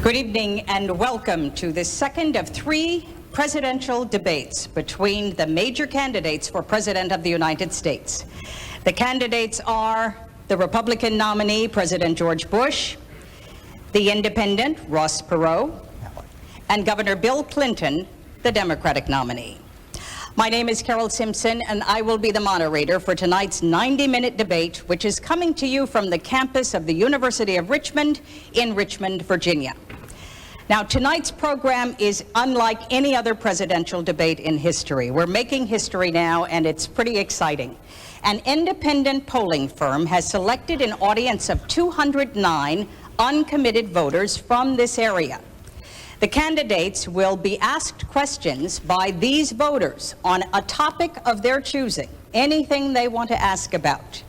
Good evening and welcome to the second of three presidential debates between the major candidates for President of the United States. The candidates are the Republican nominee, President George Bush, the independent, Ross Perot, and Governor Bill Clinton, the Democratic nominee. My name is Carol Simpson, and I will be the moderator for tonight's 90-minute debate, which is coming to you from the campus of the University of Richmond in Richmond, Virginia. Now, tonight's program is unlike any other presidential debate in history. We're making history now, and it's pretty exciting. An independent polling firm has selected an audience of 209 uncommitted voters from this area. The candidates will be asked questions by these voters on a topic of their choosing, anything they want to ask about.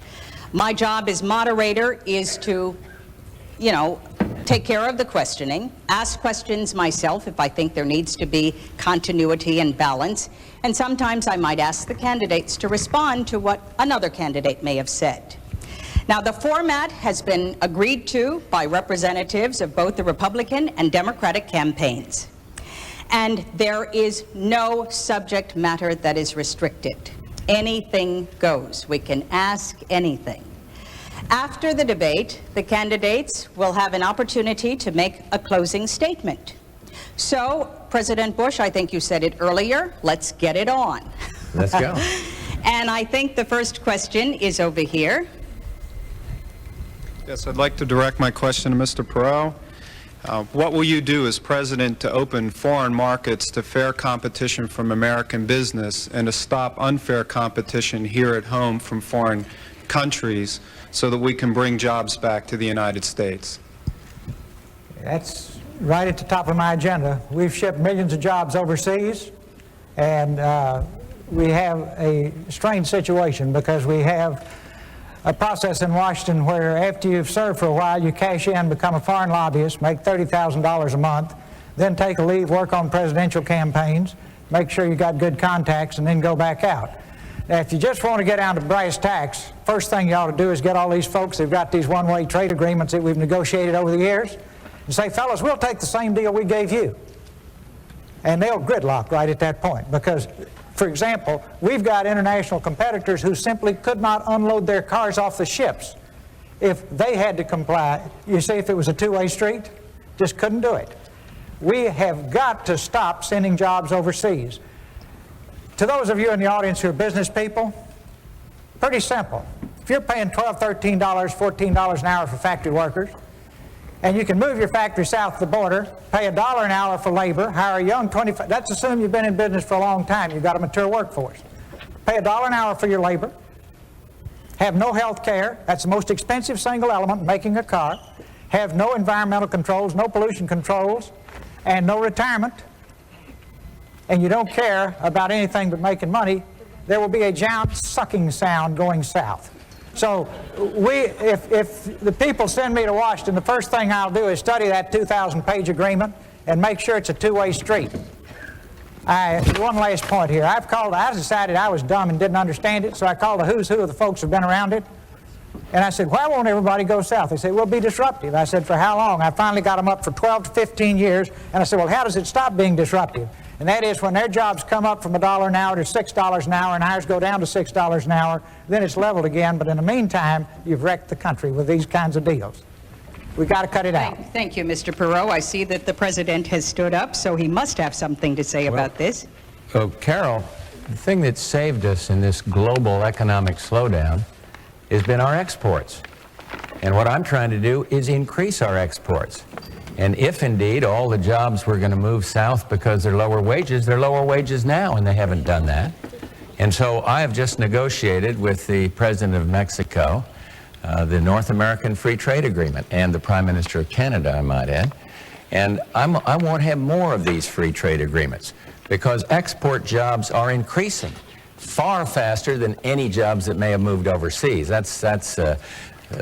My job as moderator is to, take care of the questioning, ask questions myself if I think there needs to be continuity and balance, and sometimes I might ask the candidates to respond to what another candidate may have said. Now, the format has been agreed to by representatives of both the Republican and Democratic campaigns. And there is no subject matter that is restricted. Anything goes. We can ask anything. After the debate, the candidates will have an opportunity to make a closing statement. So, President Bush, I think you said it earlier, let's get it on. Let's go. And I think the first question is over here. Yes, I'd like to direct my question to Mr. Perot. What will you do as president to open foreign markets to fair competition from American business and to stop unfair competition here at home from foreign countries so that we can bring jobs back to the United States? That's right at the top of my agenda. We've shipped millions of jobs overseas, and we have a strange situation because we have a process in Washington where after you've served for a while, you cash in, become a foreign lobbyist, make $30,000 a month, then take a leave, work on presidential campaigns, make sure you got good contacts, and then go back out. Now, if you just want to get down to brass tacks, first thing you ought to do is get all these folks who've got these one-way trade agreements that we've negotiated over the years and say, fellas, we'll take the same deal we gave you. And they'll gridlock right at that point because, for example, we've got international competitors who simply could not unload their cars off the ships if they had to comply. You see, if it was a two-way street, just couldn't do it. We have got to stop sending jobs overseas. To those of you in the audience who are business people, pretty simple. If you're paying $12, $13, $14 an hour for factory workers, and you can move your factory south of the border, pay $1 an hour for labor, hire a young 25, that's assume you've been in business for a long time, you've got a mature workforce. Pay $1 an hour for your labor, have no health care, that's the most expensive single element in making a car, have no environmental controls, no pollution controls, and no retirement, and you don't care about anything but making money, there will be a giant sucking sound going south. So if the people send me to Washington, the first thing I'll do is study that 2,000-page agreement and make sure it's a two-way street. One last point here. I decided I was dumb and didn't understand it, so I called the who's who of the folks who've been around it. And I said, why won't everybody go south? They said, we'll be disruptive. I said, for how long? I finally got them up for 12 to 15 years. And I said, well, how does it stop being disruptive? And that is when their jobs come up from $1 an hour to $6 an hour and ours go down to $6 an hour, then it's leveled again. But in the meantime, you've wrecked the country with these kinds of deals. We've got to cut it out. Thank you, Mr. Perot. I see that the president has stood up, so he must have something to say about this. Carol, the thing that saved us in this global economic slowdown has been our exports. And what I'm trying to do is increase our exports. And if indeed all the jobs were going to move south because they're lower wages now, and they haven't done that. And so I have just negotiated with the President of Mexico the North American Free Trade Agreement and the Prime Minister of Canada, I might add. And I want to have more of these free trade agreements because export jobs are increasing far faster than any jobs that may have moved overseas. That's a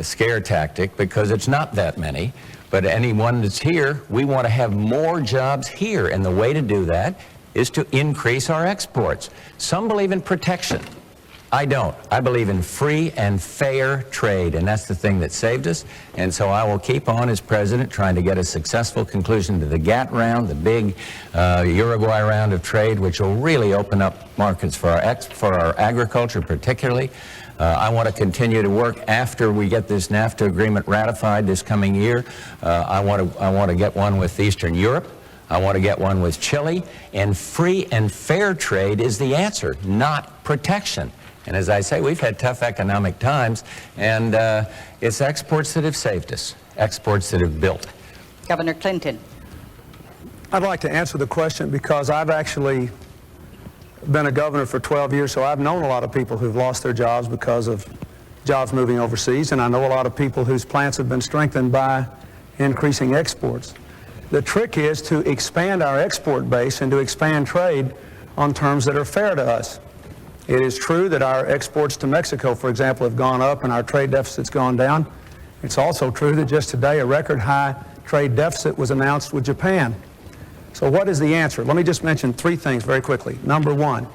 scare tactic because it's not that many. But anyone that's here, we want to have more jobs here. And the way to do that is to increase our exports. Some believe in protection. I don't. I believe in free and fair trade, and that's the thing that saved us. And so I will keep on as president trying to get a successful conclusion to the GATT round, the big Uruguay round of trade, which will really open up markets for our agriculture particularly. I want to continue to work after we get this NAFTA agreement ratified this coming year. I want to get one with Eastern Europe. I want to get one with Chile. And free and fair trade is the answer, not protection. And as I say, we've had tough economic times, and it's exports that have saved us, exports that have built. Governor Clinton. I'd like to answer the question because I've actually been a governor for 12 years, so I've known a lot of people who've lost their jobs because of jobs moving overseas, and I know a lot of people whose plants have been strengthened by increasing exports. The trick is to expand our export base and to expand trade on terms that are fair to us. It is true that our exports to Mexico, for example, have gone up and our trade deficit's gone down. It's also true that just today a record high trade deficit was announced with Japan. So what is the answer? Let me just mention 3 things very quickly. Number 1,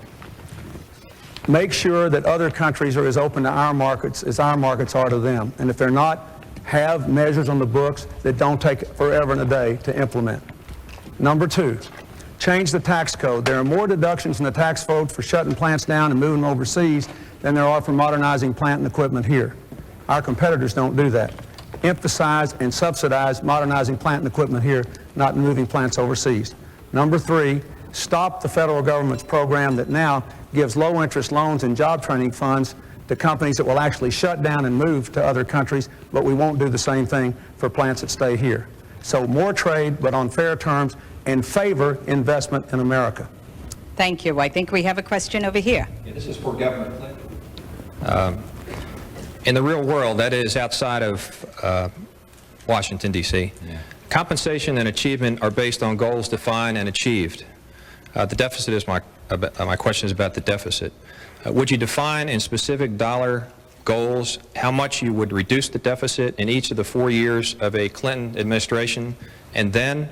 make sure that other countries are as open to our markets as our markets are to them. And if they're not, have measures on the books that don't take forever and a day to implement. Number 2, change the tax code. There are more deductions in the tax code for shutting plants down and moving them overseas than there are for modernizing plant and equipment here. Our competitors don't do that. Emphasize and subsidize modernizing plant and equipment here, not moving plants overseas. Number 3, stop the federal government's program that now gives low-interest loans and job training funds to companies that will actually shut down and move to other countries, but we won't do the same thing for plants that stay here. So more trade, but on fair terms, and favor investment in America. Thank you. I think we have a question over here. Yeah, this is for Governor Clinton. In the real world, that is outside of Washington, D.C., compensation and achievement are based on goals defined and achieved. The deficit is my question is about the deficit. Would you define in specific dollar goals how much you would reduce the deficit in each of the 4 years of a Clinton administration, and then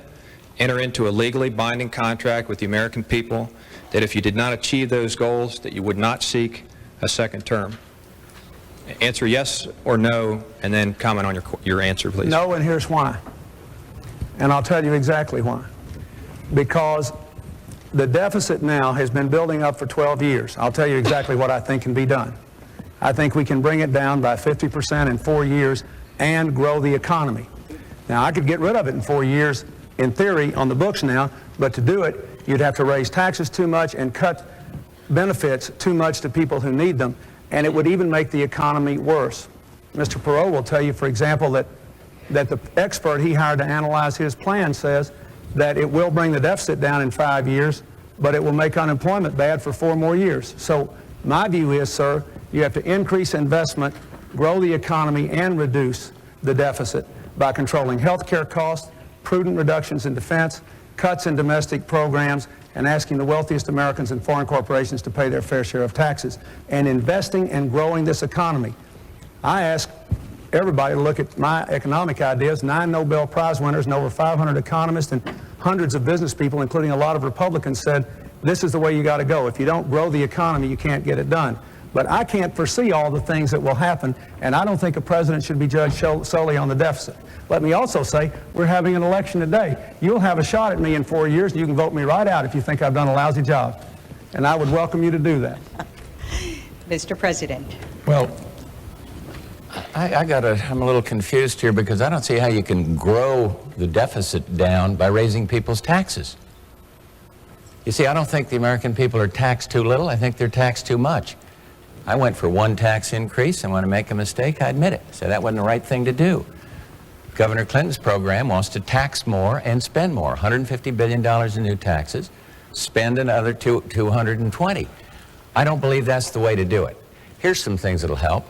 enter into a legally binding contract with the American people that if you did not achieve those goals, that you would not seek a second term? Answer yes or no, and then comment on your answer, please. No, and here's why. And I'll tell you exactly why. Because the deficit now has been building up for 12 years. I'll tell you exactly what I think can be done. I think we can bring it down by 50% in 4 years and grow the economy. Now, I could get rid of it in 4 years, in theory, on the books now, but to do it, you'd have to raise taxes too much and cut benefits too much to people who need them, and it would even make the economy worse. Mr. Perot will tell you, for example, that the expert he hired to analyze his plan says that it will bring the deficit down in 5 years, but it will make unemployment bad for 4 more years. So my view is, sir, you have to increase investment, grow the economy, and reduce the deficit by controlling health care costs, prudent reductions in defense, cuts in domestic programs, and asking the wealthiest Americans and foreign corporations to pay their fair share of taxes, and investing and growing this economy. I ask everybody to look at my economic ideas. 9 Nobel Prize winners and over 500 economists and hundreds of business people, including a lot of Republicans, said this is the way you got to go. If you don't grow the economy, you can't get it done. But I can't foresee all the things that will happen, and I don't think a president should be judged solely on the deficit. Let me also say, we're having an election today. You'll have a shot at me in 4 years, and you can vote me right out if you think I've done a lousy job. And I would welcome you to do that. Mr. President. Well, I'm a little confused here because I don't see how you can grow the deficit down by raising people's taxes. You see, I don't think the American people are taxed too little. I think they're taxed too much. I went for one tax increase, and when I make a mistake, I admit it. So that wasn't the right thing to do. Governor Clinton's program wants to tax more and spend more. $150 billion in new taxes, spend another 220. I don't believe that's the way to do it. Here's some things that'll help.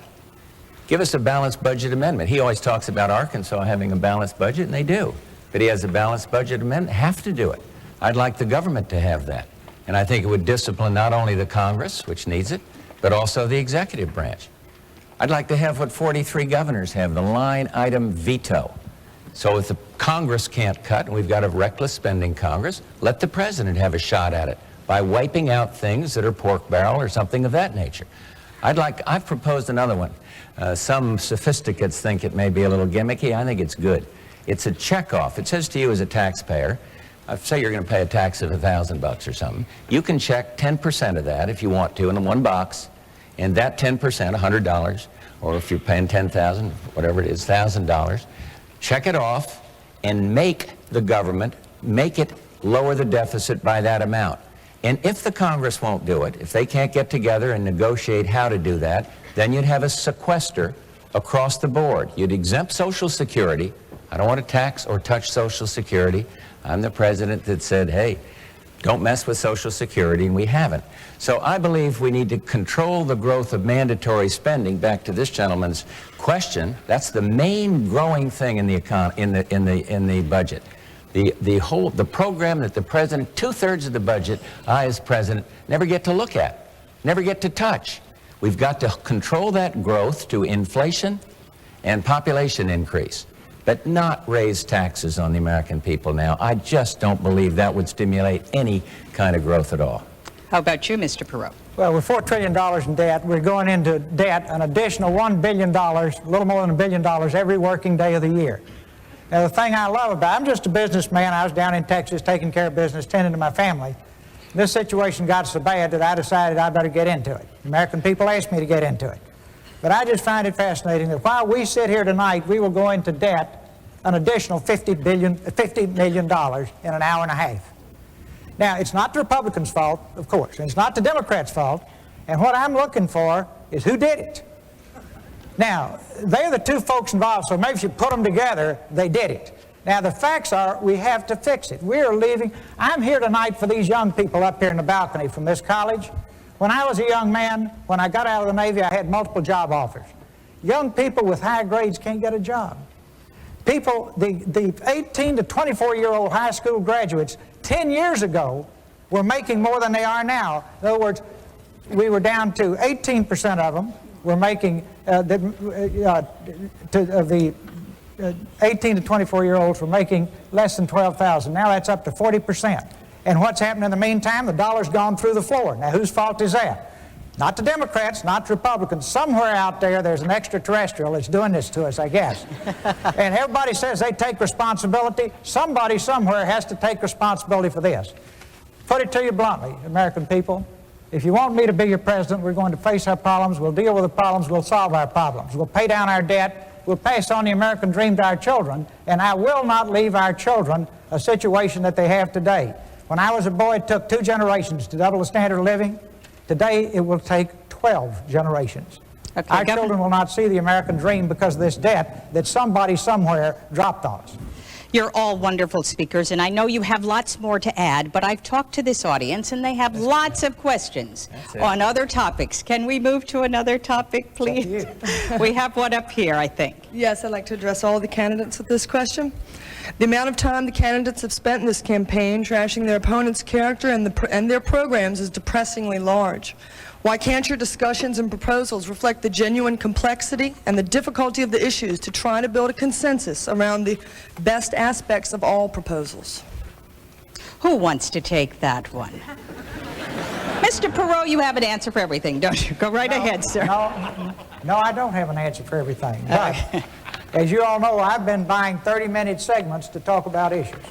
Give us a balanced budget amendment. He always talks about Arkansas having a balanced budget, and they do. But he has a balanced budget amendment, have to do it. I'd like the government to have that. And I think it would discipline not only the Congress, which needs it, but also the executive branch. I'd like to have what 43 governors have, the line item veto. So if the Congress can't cut, and we've got a reckless spending Congress, let the president have a shot at it by wiping out things that are pork barrel or something of that nature. I've proposed another one. Some sophisticates think it may be a little gimmicky. I think it's good. It's a checkoff. It says to you as a taxpayer, say you're going to pay a tax of $1,000 or something. You can check 10% of that if you want to in one box, and that 10%, $100, or if you're paying $10,000, whatever it is, $1,000, check it off and make the government, make it lower the deficit by that amount. And if the Congress won't do it, if they can't get together and negotiate how to do that, then you'd have a sequester across the board. You'd exempt Social Security. I don't want to tax or touch Social Security. I'm the president that said, hey, don't mess with Social Security, and we haven't. So I believe we need to control the growth of mandatory spending. Back to this gentleman's question, that's the main growing thing in the budget. The program that the president, 2/3 of the budget, I as president, never get to look at, never get to touch. We've got to control that growth to inflation and population increase, but not raise taxes on the American people now. I just don't believe that would stimulate any kind of growth at all. How about you, Mr. Perot? Well, with $4 trillion in debt, we're going into debt an additional $1 billion, a little more than $1 billion every working day of the year. Now, the thing I love about it, I'm just a businessman. I was down in Texas taking care of business, tending to my family. This situation got so bad that I decided I better get into it. American people asked me to get into it. But I just find it fascinating that while we sit here tonight, we will go into debt an additional $50 million in an hour and a half. Now, it's not the Republicans' fault, of course, and it's not the Democrats' fault. And what I'm looking for is who did it. Now, they're the two folks involved, so maybe if you put them together, they did it. Now, the facts are we have to fix it. We're leaving. I'm here tonight for these young people up here in the balcony from this college. When I was a young man, when I got out of the Navy, I had multiple job offers. Young people with high grades can't get a job. People, the 18 to 24-year-old high school graduates 10 years ago were making more than they are now. In other words, we were down to 18% of them were making, of the 18 to 24-year-olds were making less than $12,000. Now that's up to 40%. And what's happened in the meantime? The dollar's gone through the floor. Now, whose fault is that? Not the Democrats, not the Republicans. Somewhere out there, there's an extraterrestrial that's doing this to us, I guess. And everybody says they take responsibility. Somebody somewhere has to take responsibility for this. Put it to you bluntly, American people. If you want me to be your president, we're going to face our problems. We'll deal with the problems. We'll solve our problems. We'll pay down our debt. We'll pass on the American dream to our children. And I will not leave our children a situation that they have today. When I was a boy, it took 2 generations to double the standard of living. Today, it will take 12 generations. Okay, our children will not see the American dream because of this debt that somebody somewhere dropped on us. You're all wonderful speakers, and I know you have lots more to add, but I've talked to this audience, and they have lots of questions on other topics. Can we move to another topic, please? We have one up here, I think. Yes, I'd like to address all the candidates with this question. The amount of time the candidates have spent in this campaign trashing their opponent's character and their programs is depressingly large. Why can't your discussions and proposals reflect the genuine complexity and the difficulty of the issues to try to build a consensus around the best aspects of all proposals? Who wants to take that one? Mr. Perot, you have an answer for everything, don't you? Go right ahead, sir. No, I don't have an answer for everything. But as you all know, I've been buying 30-minute segments to talk about issues.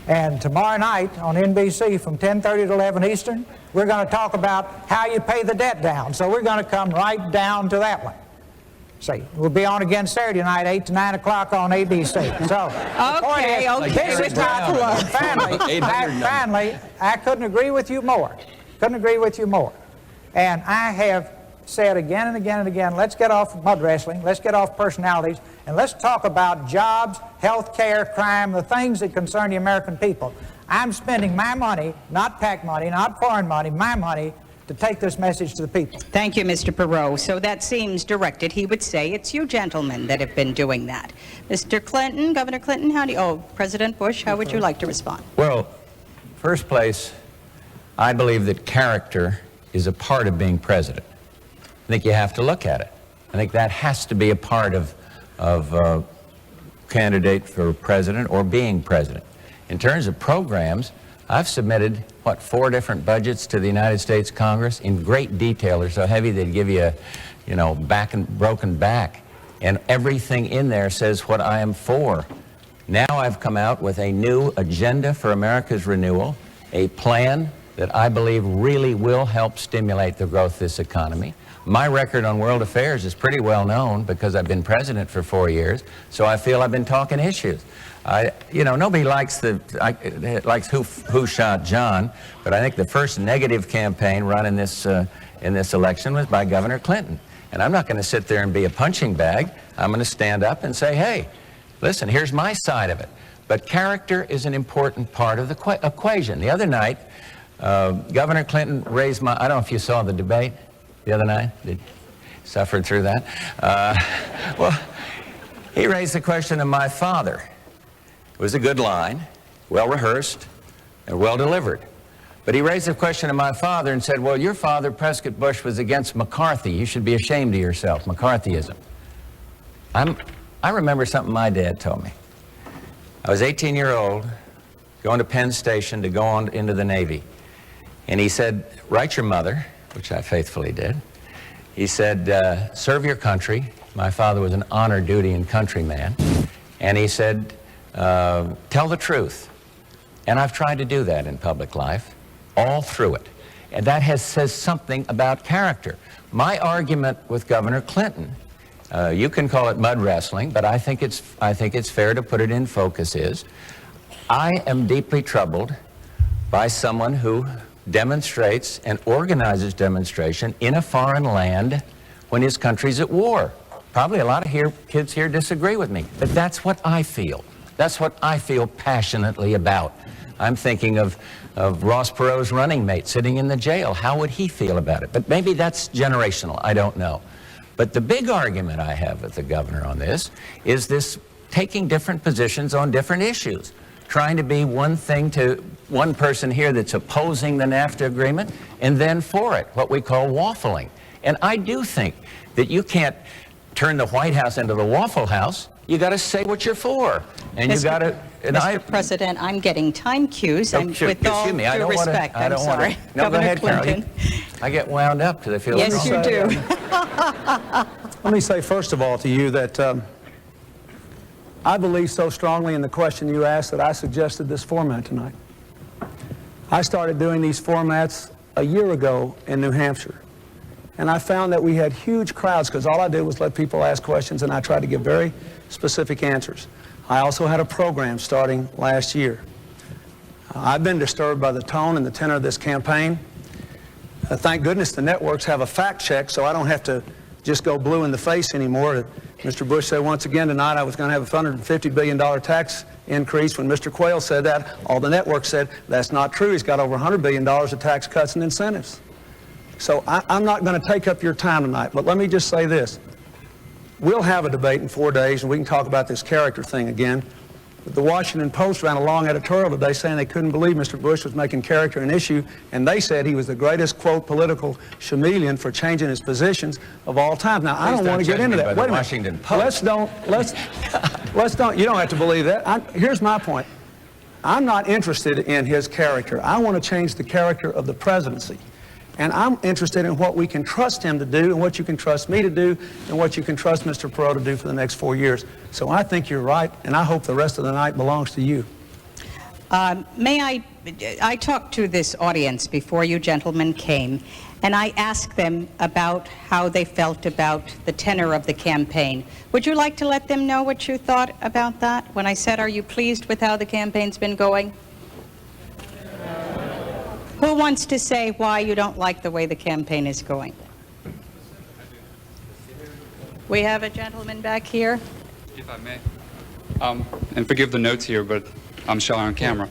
And tomorrow night on NBC from 10:30 to 11 Eastern, we're going to talk about how you pay the debt down. So we're going to come right down to that one. See, we'll be on again Saturday night, 8 to 9 o'clock on ABC. So, Okay, this is popular. Finally, I couldn't agree with you more. Couldn't agree with you more. And I have said again and again and again, let's get off mud wrestling, let's get off personalities, and let's talk about jobs, health care, crime, the things that concern the American people. I'm spending my money, not PAC money, not foreign money, my money, to take this message to the people. Thank you, Mr. Perot. So that seems directed. He would say it's you gentlemen that have been doing that. Mr. Clinton, Governor Clinton, President Bush, how would you like to respond? Well, first place, I believe that character is a part of being president. I think you have to look at it. I think that has to be a part of candidate for president or being president. In terms of programs, I've submitted, what, 4 different budgets to the United States Congress in great detail. They're so heavy they'd give you a, broken back. And everything in there says what I am for. Now I've come out with a new agenda for America's renewal, a plan that I believe really will help stimulate the growth of this economy. My record on world affairs is pretty well known because I've been president for 4 years, so I feel I've been talking issues. Nobody likes who shot John, but I think the first negative campaign run in this election was by Governor Clinton. And I'm not going to sit there and be a punching bag. I'm going to stand up and say, hey, listen, here's my side of it. But character is an important part of the equation. The other night, Governor Clinton raised I don't know if you saw the debate the other night. Suffered through that. Well, he raised the question of my father. It was a good line, well rehearsed, and well delivered. But he raised the question of my father and said, well, your father, Prescott Bush, was against McCarthy. You should be ashamed of yourself, McCarthyism. I remember something my dad told me. I was 18-year-old, going to Penn Station to go on into the Navy. And he said, write your mother, which I faithfully did. He said, serve your country. My father was an honor, duty, and country man. And he said, tell the truth. And I've tried to do that in public life, all through it. And that says something about character. My argument with Governor Clinton, you can call it mud wrestling, but I think it's fair to put it in focus, is I am deeply troubled by someone who demonstrates and organizes demonstration in a foreign land when his country's at war. Probably a lot of kids here disagree with me, but that's what I feel. That's what I feel passionately about. I'm thinking of Ross Perot's running mate sitting in the jail. How would he feel about it? But maybe that's generational. I don't know. But the big argument I have with the governor on this is this taking different positions on different issues, trying to be one thing to one person here that's opposing the NAFTA agreement and then for it, what we call waffling. And I do think that you can't turn the White House into the Waffle House. You got to say what you're for, and you got to. Mr. President, I'm getting time cues. With all due respect, I'm sorry. No, go Governor ahead, Clinton. Carol. I get wound up because I feel. Yes, you do. Let me say first of all to you that I believe so strongly in the question you asked that I suggested this format tonight. I started doing these formats a year ago in New Hampshire. And I found that we had huge crowds because all I did was let people ask questions and I tried to give very specific answers. I also had a program starting last year. I've been disturbed by the tone and the tenor of this campaign. Thank goodness the networks have a fact check so I don't have to just go blue in the face anymore. Mr. Bush said once again tonight I was going to have a $150 billion tax increase. When Mr. Quayle said that, all the networks said that's not true. He's got over $100 billion of tax cuts and incentives. So I'm not going to take up your time tonight, but let me just say this. We'll have a debate in 4 days, and we can talk about this character thing again. But the Washington Post ran a long editorial today saying they couldn't believe Mr. Bush was making character an issue, and they said he was the greatest, quote, political chameleon for changing his positions of all time. Now, I don't want to get into that. Wait a minute. Let's don't, you don't have to believe that. Here's my point. I'm not interested in his character. I want to change the character of the presidency. And I'm interested in what we can trust him to do and what you can trust me to do and what you can trust Mr. Perot to do for the next 4 years. So I think you're right, and I hope the rest of the night belongs to you. I talked to this audience before you gentlemen came, and I asked them about how they felt about the tenor of the campaign. Would you like to let them know what you thought about that? When I said, are you pleased with how the campaign's been going? Who wants to say why you don't like the way the campaign is going? We have a gentleman back here. If I may. And forgive the notes here, but I'm shy on camera.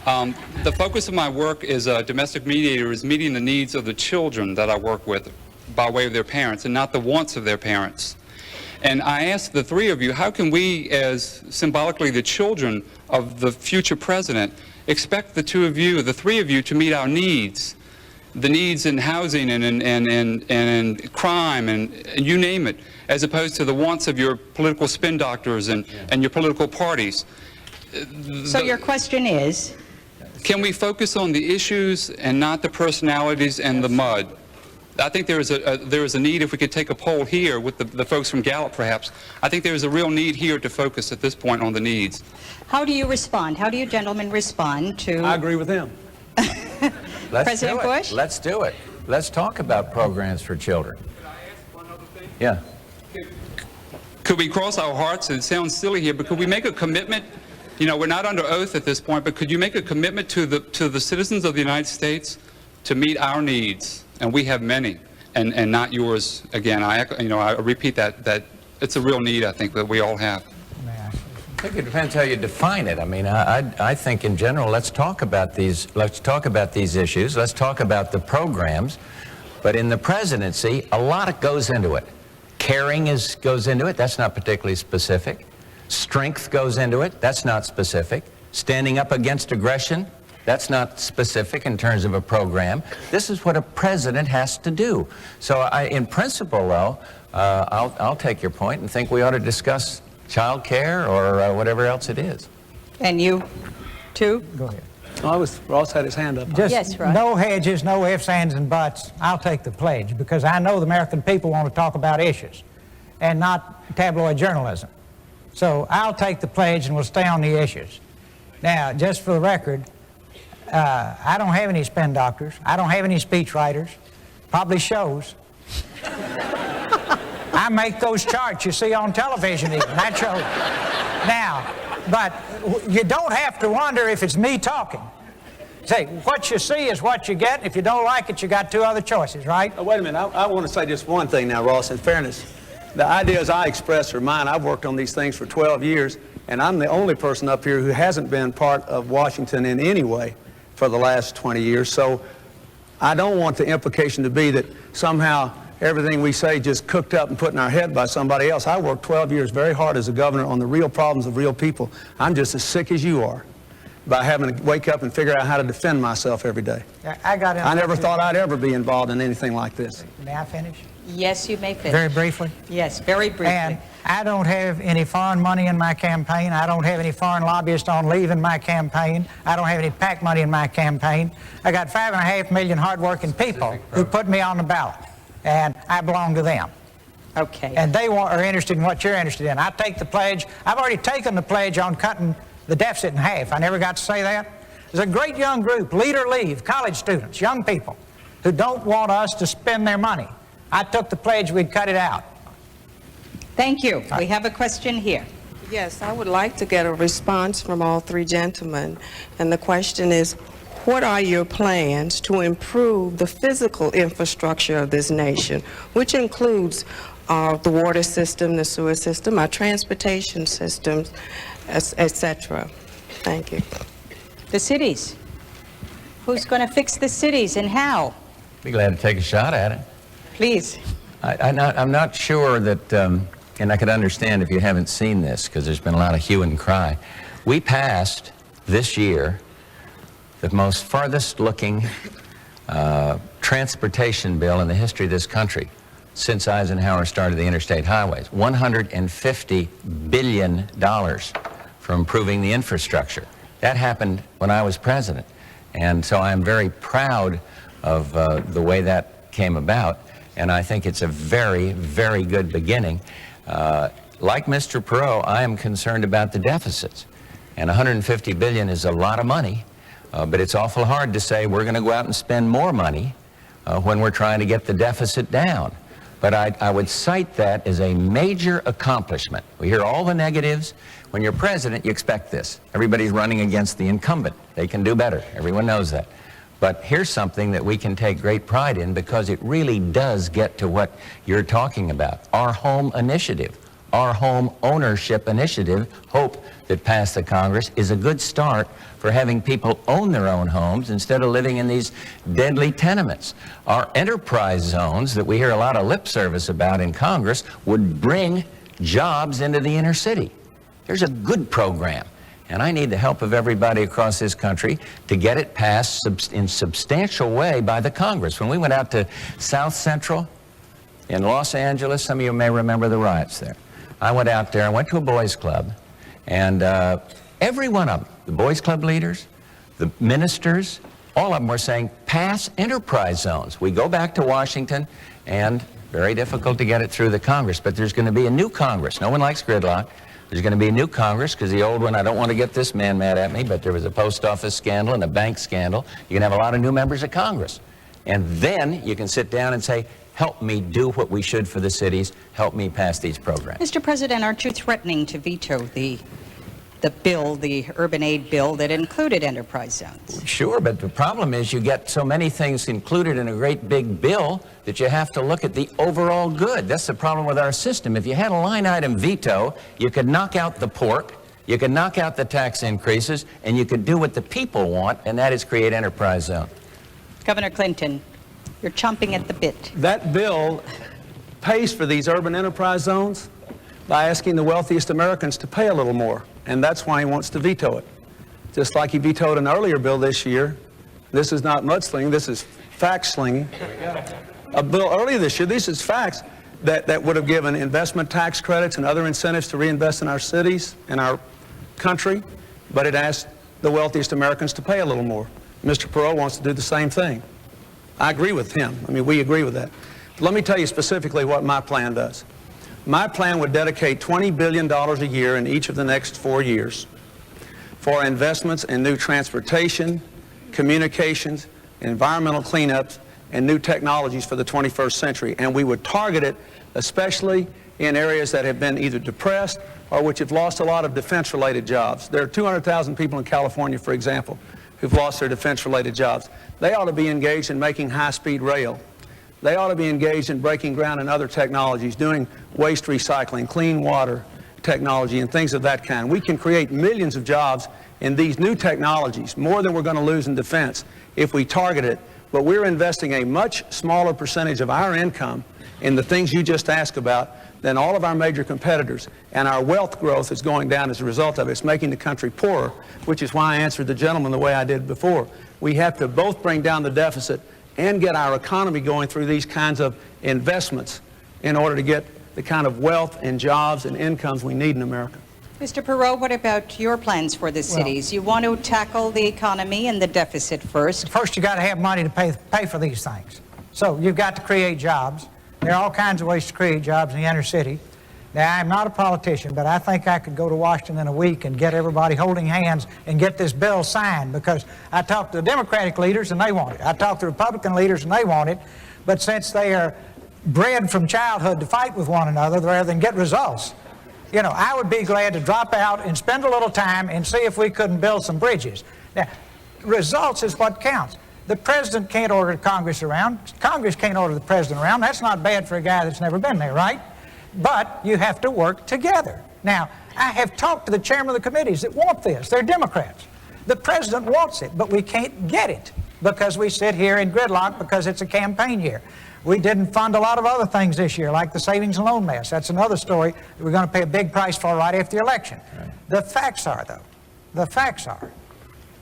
The focus of my work as a domestic mediator is meeting the needs of the children that I work with by way of their parents and not the wants of their parents. And I asked the three of you, how can we, as symbolically the children of the future president, expect the three of you to meet our needs, the needs in housing and crime and you name it, as opposed to the wants of your political spin doctors and your political parties. So your question is, Can we focus on the issues and not the personalities and the mud? I think there is a need, if we could take a poll here with the folks from Gallup perhaps, I think there is a real need here to focus at this point on the needs. How do you respond? How do you gentlemen respond to I agree with him. President Bush? Let's do it. Let's talk about programs for children. Could I ask one other thing? Yeah. Could we cross our hearts, and it sounds silly here, but could we make a commitment? You know, we're not under oath at this point, but could you make a commitment to the citizens of the United States to meet our needs? And we have many, and not yours. Again, I repeat that it's a real need, I think, that we all have. I think it depends how you define it. I mean, I think in general, let's talk about these issues. Let's talk about the programs. But in the presidency, a lot goes into it. Caring goes into it. That's not particularly specific. Strength goes into it. That's not specific. Standing up against aggression. That's not specific in terms of a program. This is what a president has to do. So in principle, though, I'll take your point and think we ought to discuss child care or whatever else it is. And you, too? Go ahead. Ross had his hand up. Just Yes, Ross. no hedges, no ifs, ands, and buts. I'll take the pledge because I know the American people want to talk about issues and not tabloid journalism. So I'll take the pledge and we'll stay on the issues. Now, just for the record, I don't have any spin doctors. I don't have any speech writers. Probably shows. I make those charts you see on television even. That shows. Now, but you don't have to wonder if it's me talking. Say, what you see is what you get. If you don't like it, you got two other choices, right? Oh, wait a minute. I want to say just one thing now, Ross, in fairness. The ideas I express are mine. I've worked on these things for 12 years, and I'm the only person up here who hasn't been part of Washington in any way for the last 20 years. So I don't want the implication to be that somehow everything we say just cooked up and put in our head by somebody else. I worked 12 years very hard as a governor on the real problems of real people. I'm just as sick as you are by having to wake up and figure out how to defend myself every day. I never thought I'd ever be involved in anything like this. May I finish? Yes, you may finish. Very briefly. Yes, very briefly. And I don't have any foreign money in my campaign. I don't have any foreign lobbyists on leave in my campaign. I don't have any PAC money in my campaign. I got 5.5 million hardworking people who put me on the ballot, and I belong to them. Okay. And they are interested in what you're interested in. I take the pledge. I've already taken the pledge on cutting the deficit in half. I never got to say that. There's a great young group, Lead or Leave, college students, young people, who don't want us to spend their money. I took the pledge we'd cut it out. Thank you. We have a question here. Yes, I would like to get a response from all three gentlemen. And the question is, what are your plans to improve the physical infrastructure of this nation, which includes the water system, the sewer system, our transportation systems, etc.? Thank you. The cities. Who's going to fix the cities and how? Be glad to take a shot at it. Please. I'm not sure that, and I could understand if you haven't seen this, because there's been a lot of hue and cry. We passed this year the most farthest looking transportation bill in the history of this country since Eisenhower started the interstate highways. $150 billion for improving the infrastructure. That happened when I was president. And so I'm very proud of the way that came about. And I think it's a very, very good beginning. Like Mr. Perot, I am concerned about the deficits. And $150 billion is a lot of money, but it's awful hard to say we're going to go out and spend more money when we're trying to get the deficit down. But I would cite that as a major accomplishment. We hear all the negatives. When you're president, you expect this. Everybody's running against the incumbent. They can do better. Everyone knows that. But here's something that we can take great pride in because it really does get to what you're talking about. Our home initiative, our home ownership initiative, HOPE, that passed the Congress, is a good start for having people own their own homes instead of living in these deadly tenements. Our enterprise zones that we hear a lot of lip service about in Congress would bring jobs into the inner city. There's a good program. And I need the help of everybody across this country to get it passed in substantial way by the Congress. When we went out to South Central in Los Angeles, some of you may remember the riots there. I went out there, I went to a boys club, and every one of them, the boys club leaders, The ministers, all of them were saying, pass enterprise zones. We go back to Washington, and very difficult to get it through the Congress, but there's going to be a new Congress. No one likes gridlock. There's going to be a new Congress because the old one, I don't want to get this man mad at me, but there was a post office scandal and a bank scandal. You can have a lot of new members of Congress. And then you can sit down and say, help me do what we should for the cities. Help me pass these programs. Mr. President, aren't you threatening to veto the bill, the urban aid bill that included enterprise zones? Sure, but the problem is you get so many things included in a great big bill that you have to look at the overall good. That's the problem with our system. If you had a line item veto, you could knock out the pork, you could knock out the tax increases, and you could do what the people want, and that is create enterprise zone. Governor Clinton, you're chomping at the bit. That bill pays for these urban enterprise zones by asking the wealthiest Americans to pay a little more, and that's why he wants to veto it. Just like he vetoed an earlier bill this year. This is not mudslinging, this is fact slinging. A bill earlier this year, this is facts, that would have given investment tax credits and other incentives to reinvest in our cities, in our country, but it asked the wealthiest Americans to pay a little more. Mr. Perot wants to do the same thing. I agree with him. I mean, we agree with that. But let me tell you specifically what my plan does. My plan would dedicate $20 billion a year in each of the next 4 years for investments in new transportation, communications, environmental cleanups, and new technologies for the 21st century. And we would target it especially in areas that have been either depressed or which have lost a lot of defense-related jobs. There are 200,000 people in California, for example, who've lost their defense-related jobs. They ought to be engaged in making high-speed rail. They ought to be engaged in breaking ground in other technologies, doing waste recycling, clean water technology, and things of that kind. We can create millions of jobs in these new technologies, more than we're going to lose in defense if we target it. But we're investing a much smaller percentage of our income in the things you just asked about than all of our major competitors. And our wealth growth is going down as a result of it. It's making the country poorer, which is why I answered the gentleman the way I did before. We have to both bring down the deficit and get our economy going through these kinds of investments in order to get the kind of wealth and jobs and incomes we need in America. Mr. Perot, what about your plans for the cities? You want to tackle the economy and the deficit first. First, you got to have money to pay for these things. So you've got to create jobs. There are all kinds of ways to create jobs in the inner city. Now, I'm not a politician, but I think I could go to Washington in a week and get everybody holding hands and get this bill signed, because I talked to the Democratic leaders and they want it. I talked to Republican leaders and they want it. But since they are bred from childhood to fight with one another rather than get results, you know, I would be glad to drop out and spend a little time and see if we couldn't build some bridges. Now, results is what counts. The president can't order Congress around. Congress can't order the president around. That's not bad for a guy that's never been there, right? But you have to work together. Now, I have talked to the chairman of the committees that want this. They're Democrats. The president wants it, but we can't get it because we sit here in gridlock because it's a campaign year. We didn't fund a lot of other things this year, like the savings and loan mess. That's another story that we're going to pay a big price for right after the election. Right. The facts are, though, the facts are,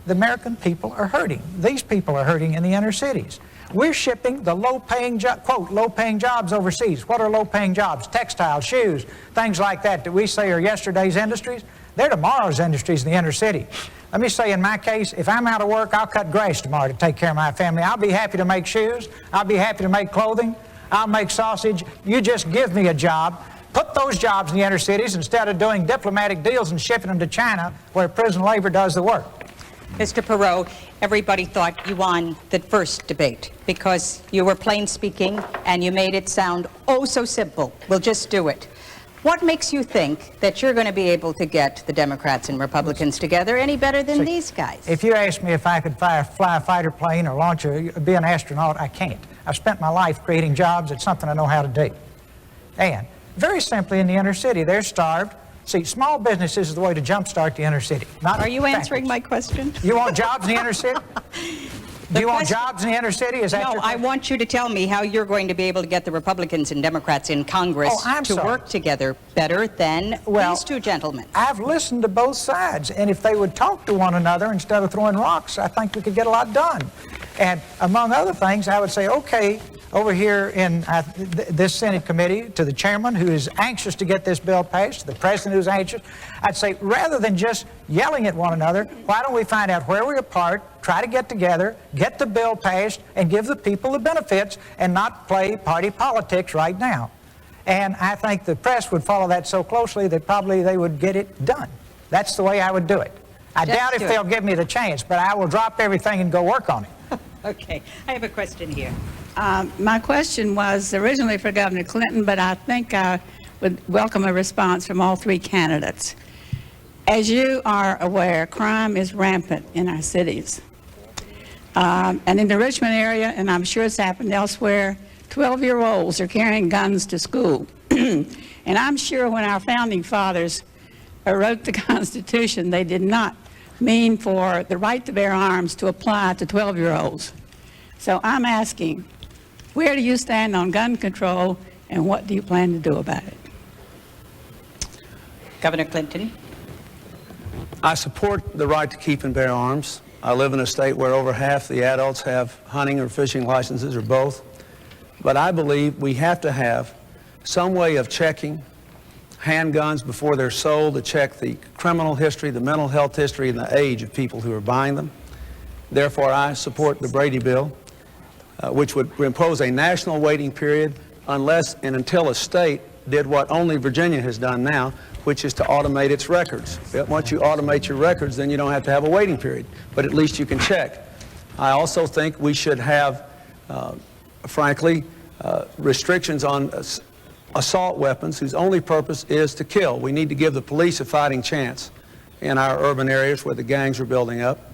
the American people are hurting. These people are hurting in the inner cities. We're shipping the low-paying, quote, low-paying jobs overseas. What are low-paying jobs? Textiles, shoes, things like that we say are yesterday's industries. They're tomorrow's industries in the inner city. Let me say, in my case, if I'm out of work, I'll cut grass tomorrow to take care of my family. I'll be happy to make shoes. I'll be happy to make clothing. I'll make sausage. You just give me a job. Put those jobs in the inner cities instead of doing diplomatic deals and shipping them to China where prison labor does the work. Mr. Perot, everybody thought you won the first debate because you were plain speaking and you made it sound oh so simple. We'll just do it. What makes you think that you're going to be able to get the Democrats and Republicans together any better than these guys? If you ask me if I could fly a fighter plane or be an astronaut, I can't. I've spent my life creating jobs. It's something I know how to do. And very simply, in the inner city, they're starved. See, small businesses is the way to jumpstart the inner city. Are you answering my question? You want jobs in the inner city? Do you want jobs in the inner city? Is that no, I want you to tell me how you're going to be able to get the Republicans and Democrats in Congress to work together better than these two gentlemen. I've listened to both sides, and if they would talk to one another instead of throwing rocks, I think we could get a lot done. And among other things, I would say, okay, over here in this Senate committee, to the chairman who is anxious to get this bill passed, to the president who's anxious, I'd say rather than just yelling at one another, why don't we find out where we're apart, try to get together, get the bill passed, and give the people the benefits and not play party politics right now. And I think the press would follow that so closely that probably they would get it done. That's the way I would do it. I doubt if they'll give me the chance, but I will drop everything and go work on it. Okay, I have a question here. My question was originally for Governor Clinton, but I think I would welcome a response from all three candidates. As you are aware, crime is rampant in our cities. And in the Richmond area, and I'm sure it's happened elsewhere, 12-year-olds are carrying guns to school. And I'm sure when our founding fathers wrote the Constitution, they did not mean for the right to bear arms to apply to 12-year-olds. So I'm asking, where do you stand on gun control, and what do you plan to do about it? Governor Clinton. I support the right to keep and bear arms. I live in a state where over half the adults have hunting or fishing licenses or both. But I believe we have to have some way of checking handguns before they're sold, to check the criminal history, the mental health history, and the age of people who are buying them. Therefore, I support the Brady bill, which would impose a national waiting period unless and until a state did what only Virginia has done now, which is to automate its records. Once you automate your records, then you don't have to have a waiting period, but at least you can check. I also think we should have, frankly, restrictions on assault weapons whose only purpose is to kill. We need to give the police a fighting chance in our urban areas where the gangs are building up.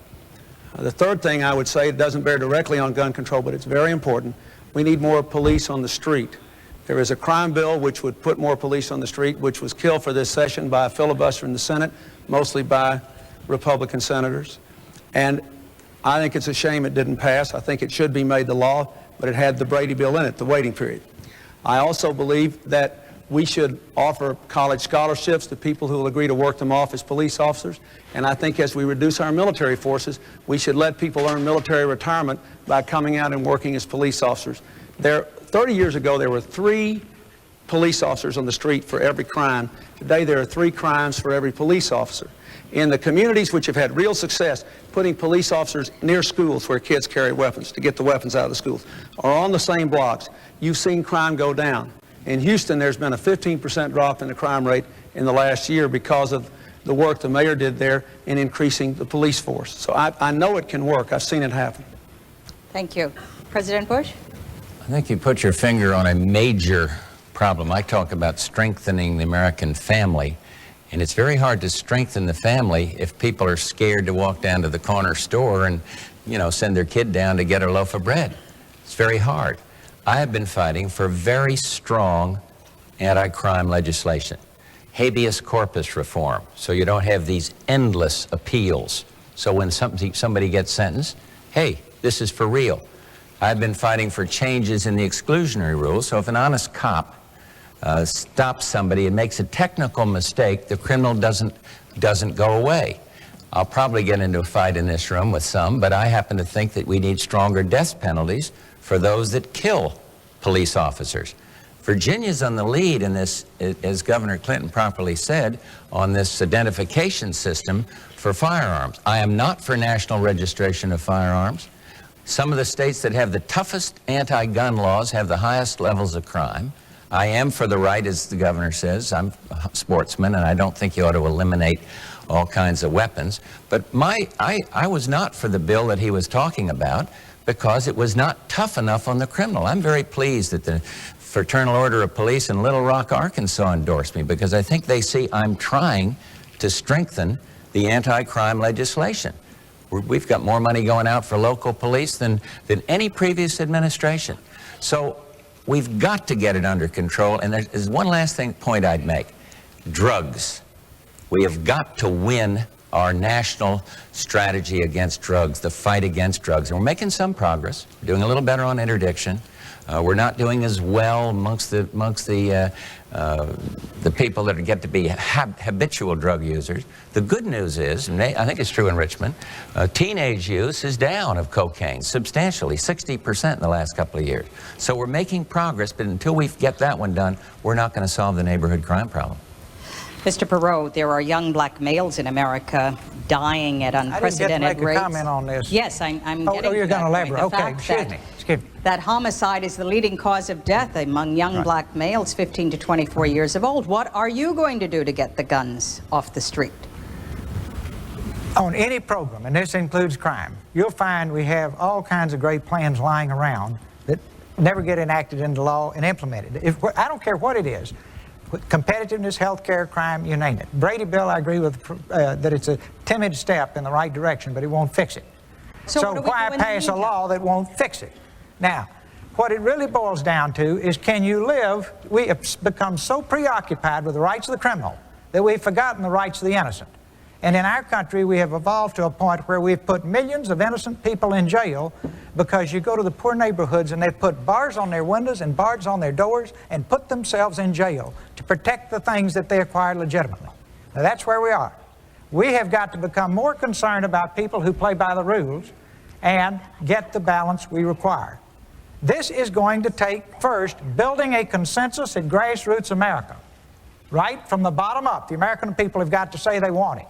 The third thing I would say, it doesn't bear directly on gun control, but it's very important. We need more police on the street. There is a crime bill which would put more police on the street, which was killed for this session by a filibuster in the Senate, mostly by Republican senators. And I think it's a shame it didn't pass. I think it should be made the law, but it had the Brady bill in it, the waiting period. I also believe that we should offer college scholarships to people who will agree to work them off as police officers. And I think as we reduce our military forces, we should let people earn military retirement by coming out and working as police officers. 30 years ago, there were 3 police officers on the street for every crime. Today, there are 3 crimes for every police officer. In the communities which have had real success, putting police officers near schools where kids carry weapons to get the weapons out of the schools, or on the same blocks, you've seen crime go down. In Houston, there's been a 15% drop in the crime rate in the last year because of the work the mayor did there in increasing the police force. So I know it can work. I've seen it happen. Thank you. President Bush? I think you put your finger on a major problem. I talk about strengthening the American family, and it's very hard to strengthen the family if people are scared to walk down to the corner store and, send their kid down to get a loaf of bread. It's very hard. I have been fighting for very strong anti-crime legislation, habeas corpus reform, so you don't have these endless appeals. So when somebody gets sentenced, hey, this is for real. I've been fighting for changes in the exclusionary rules, so if an honest cop stops somebody and makes a technical mistake, the criminal doesn't go away. I'll probably get into a fight in this room with some, but I happen to think that we need stronger death penalties for those that kill police officers. Virginia's on the lead in this, as Governor Clinton properly said, on this identification system for firearms. I am not for national registration of firearms. Some of the states that have the toughest anti-gun laws have the highest levels of crime. I am for the right, as the governor says. I'm a sportsman, and I don't think you ought to eliminate all kinds of weapons. But I was not for the bill that he was talking about because it was not tough enough on the criminal. I'm very pleased that the Fraternal Order of Police in Little Rock, Arkansas endorsed me because I think they see I'm trying to strengthen the anti-crime legislation. We've got more money going out for local police than any previous administration. So we've got to get it under control. And there's one last point I'd make. Drugs. We have got to win our national strategy against drugs, the fight against drugs. And we're making some progress. We're doing a little better on interdiction. We're not doing as well amongst the people that get to be habitual drug users. The good news is, and I think it's true in Richmond, teenage use is down of cocaine substantially, 60% in the last couple of years. So we're making progress, but until we get that one done, we're not going to solve the neighborhood crime problem. Mr. Perot, there are young black males in America dying at unprecedented I didn't get to make rates. a comment on this. Yes, I'm getting you're to that going to elaborate. point. The Okay, fact excuse that- me. Excuse me. that homicide is the leading cause of death among young black males 15 to 24 years of old. What are you going to do to get the guns off the street? On any program, and this includes crime, you'll find we have all kinds of great plans lying around that never get enacted into law and implemented. I don't care what it is. Competitiveness, healthcare, crime, you name it. Brady bill, I agree with that it's a timid step in the right direction, but it won't fix it. So what do we why do in the pass a meantime? law that won't fix it? Now, what it really boils down to is, can you live? We have become so preoccupied with the rights of the criminal that we've forgotten the rights of the innocent. And in our country, we have evolved to a point where we've put millions of innocent people in jail because you go to the poor neighborhoods and they've put bars on their windows and bars on their doors and put themselves in jail to protect the things that they acquired legitimately. Now, that's where we are. We have got to become more concerned about people who play by the rules and get the balance we require. This is going to take, first, building a consensus at grassroots America. Right from the bottom up, the American people have got to say they want it.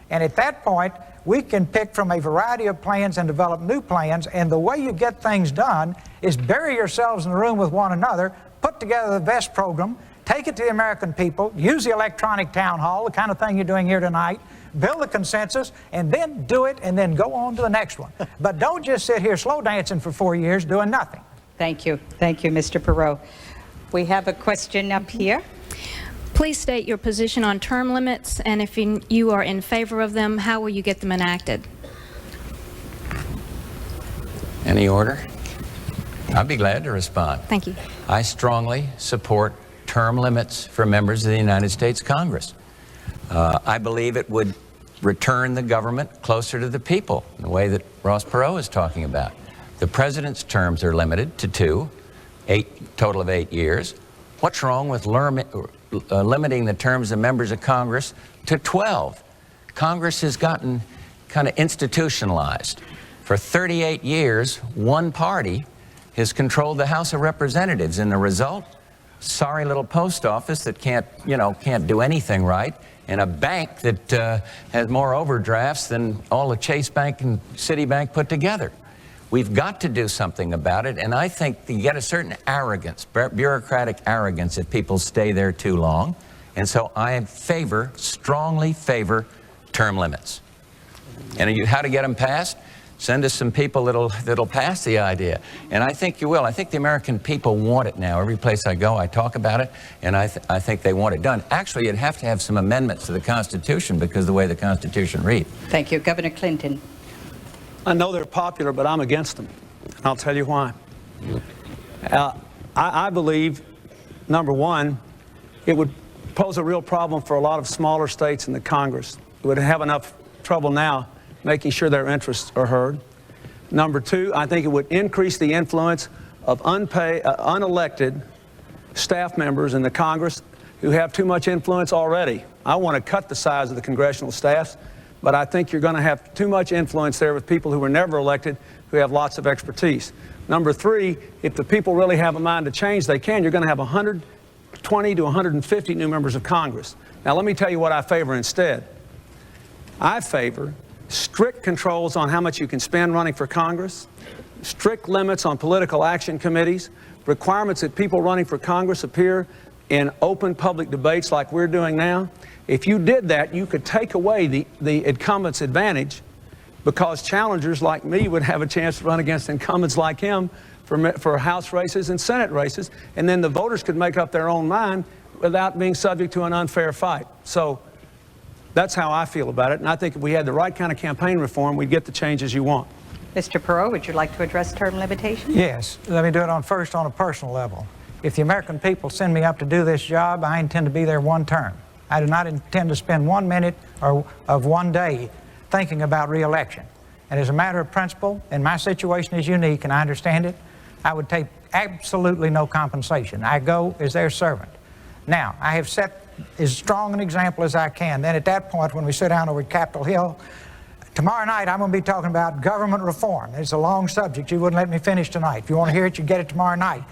And at that point, we can pick from a variety of plans and develop new plans, and the way you get things done is bury yourselves in a room with one another, put together the best program, take it to the American people, use the electronic town hall, the kind of thing you're doing here tonight, build the consensus, and then do it, and then go on to the next one. But don't just sit here slow dancing for 4 years doing nothing. Thank you. Thank you, Mr. Perot. We have a question up here. Please state your position on term limits, and if you are in favor of them, how will you get them enacted? Any order? I'd be glad to respond. Thank you. I strongly support term limits for members of the United States Congress. I believe it would return the government closer to the people, in the way that Ross Perot is talking about. The president's terms are limited to 2, total of 8 years. What's wrong with limiting the terms of members of Congress to 12? Congress has gotten kind of institutionalized. For 38 years, one party has controlled the House of Representatives, and the result, sorry little post office that can't do anything right, and a bank that has more overdrafts than all the Chase Bank and Citibank put together. We've got to do something about it, and I think you get a certain arrogance, bureaucratic arrogance, if people stay there too long. And so I strongly favor term limits. And how to get them passed? Send us some people that'll pass the idea. And I think you will. I think the American people want it now. Every place I go, I talk about it, and I think they want it done. Actually, you'd have to have some amendments to the Constitution because of the way the Constitution reads. Thank you. Governor Clinton. I know they're popular, but I'm against them. And I'll tell you why. I believe, number one, it would pose a real problem for a lot of smaller states in the Congress. It would have enough trouble now making sure their interests are heard. Number two, I think it would increase the influence of unelected staff members in the Congress who have too much influence already. I want to cut the size of the congressional staffs, but I think you're going to have too much influence there with people who were never elected, who have lots of expertise. Number three, if the people really have a mind to change, they can. You're going to have 120 to 150 new members of Congress. Now, let me tell you what I favor instead. I favor strict controls on how much you can spend running for Congress, strict limits on political action committees, requirements that people running for Congress appear in open public debates like we're doing now. If you did that, you could take away the incumbent's advantage, because challengers like me would have a chance to run against incumbents like him for House races and Senate races, and then the voters could make up their own mind without being subject to an unfair fight. So that's how I feel about it, and I think if we had the right kind of campaign reform, we'd get the changes you want. Mr. Perot, would you like to address term limitations? Yes. Let me do it first on a personal level. If the American people send me up to do this job, I intend to be there one term. I do not intend to spend 1 minute of one day thinking about re-election. And as a matter of principle, and my situation is unique and I understand it, I would take absolutely no compensation. I go as their servant. Now, I have set as strong an example as I can. Then at that point, when we sit down over at Capitol Hill, tomorrow night I'm going to be talking about government reform. It's a long subject. You wouldn't let me finish tonight. If you want to hear it, you get it tomorrow night.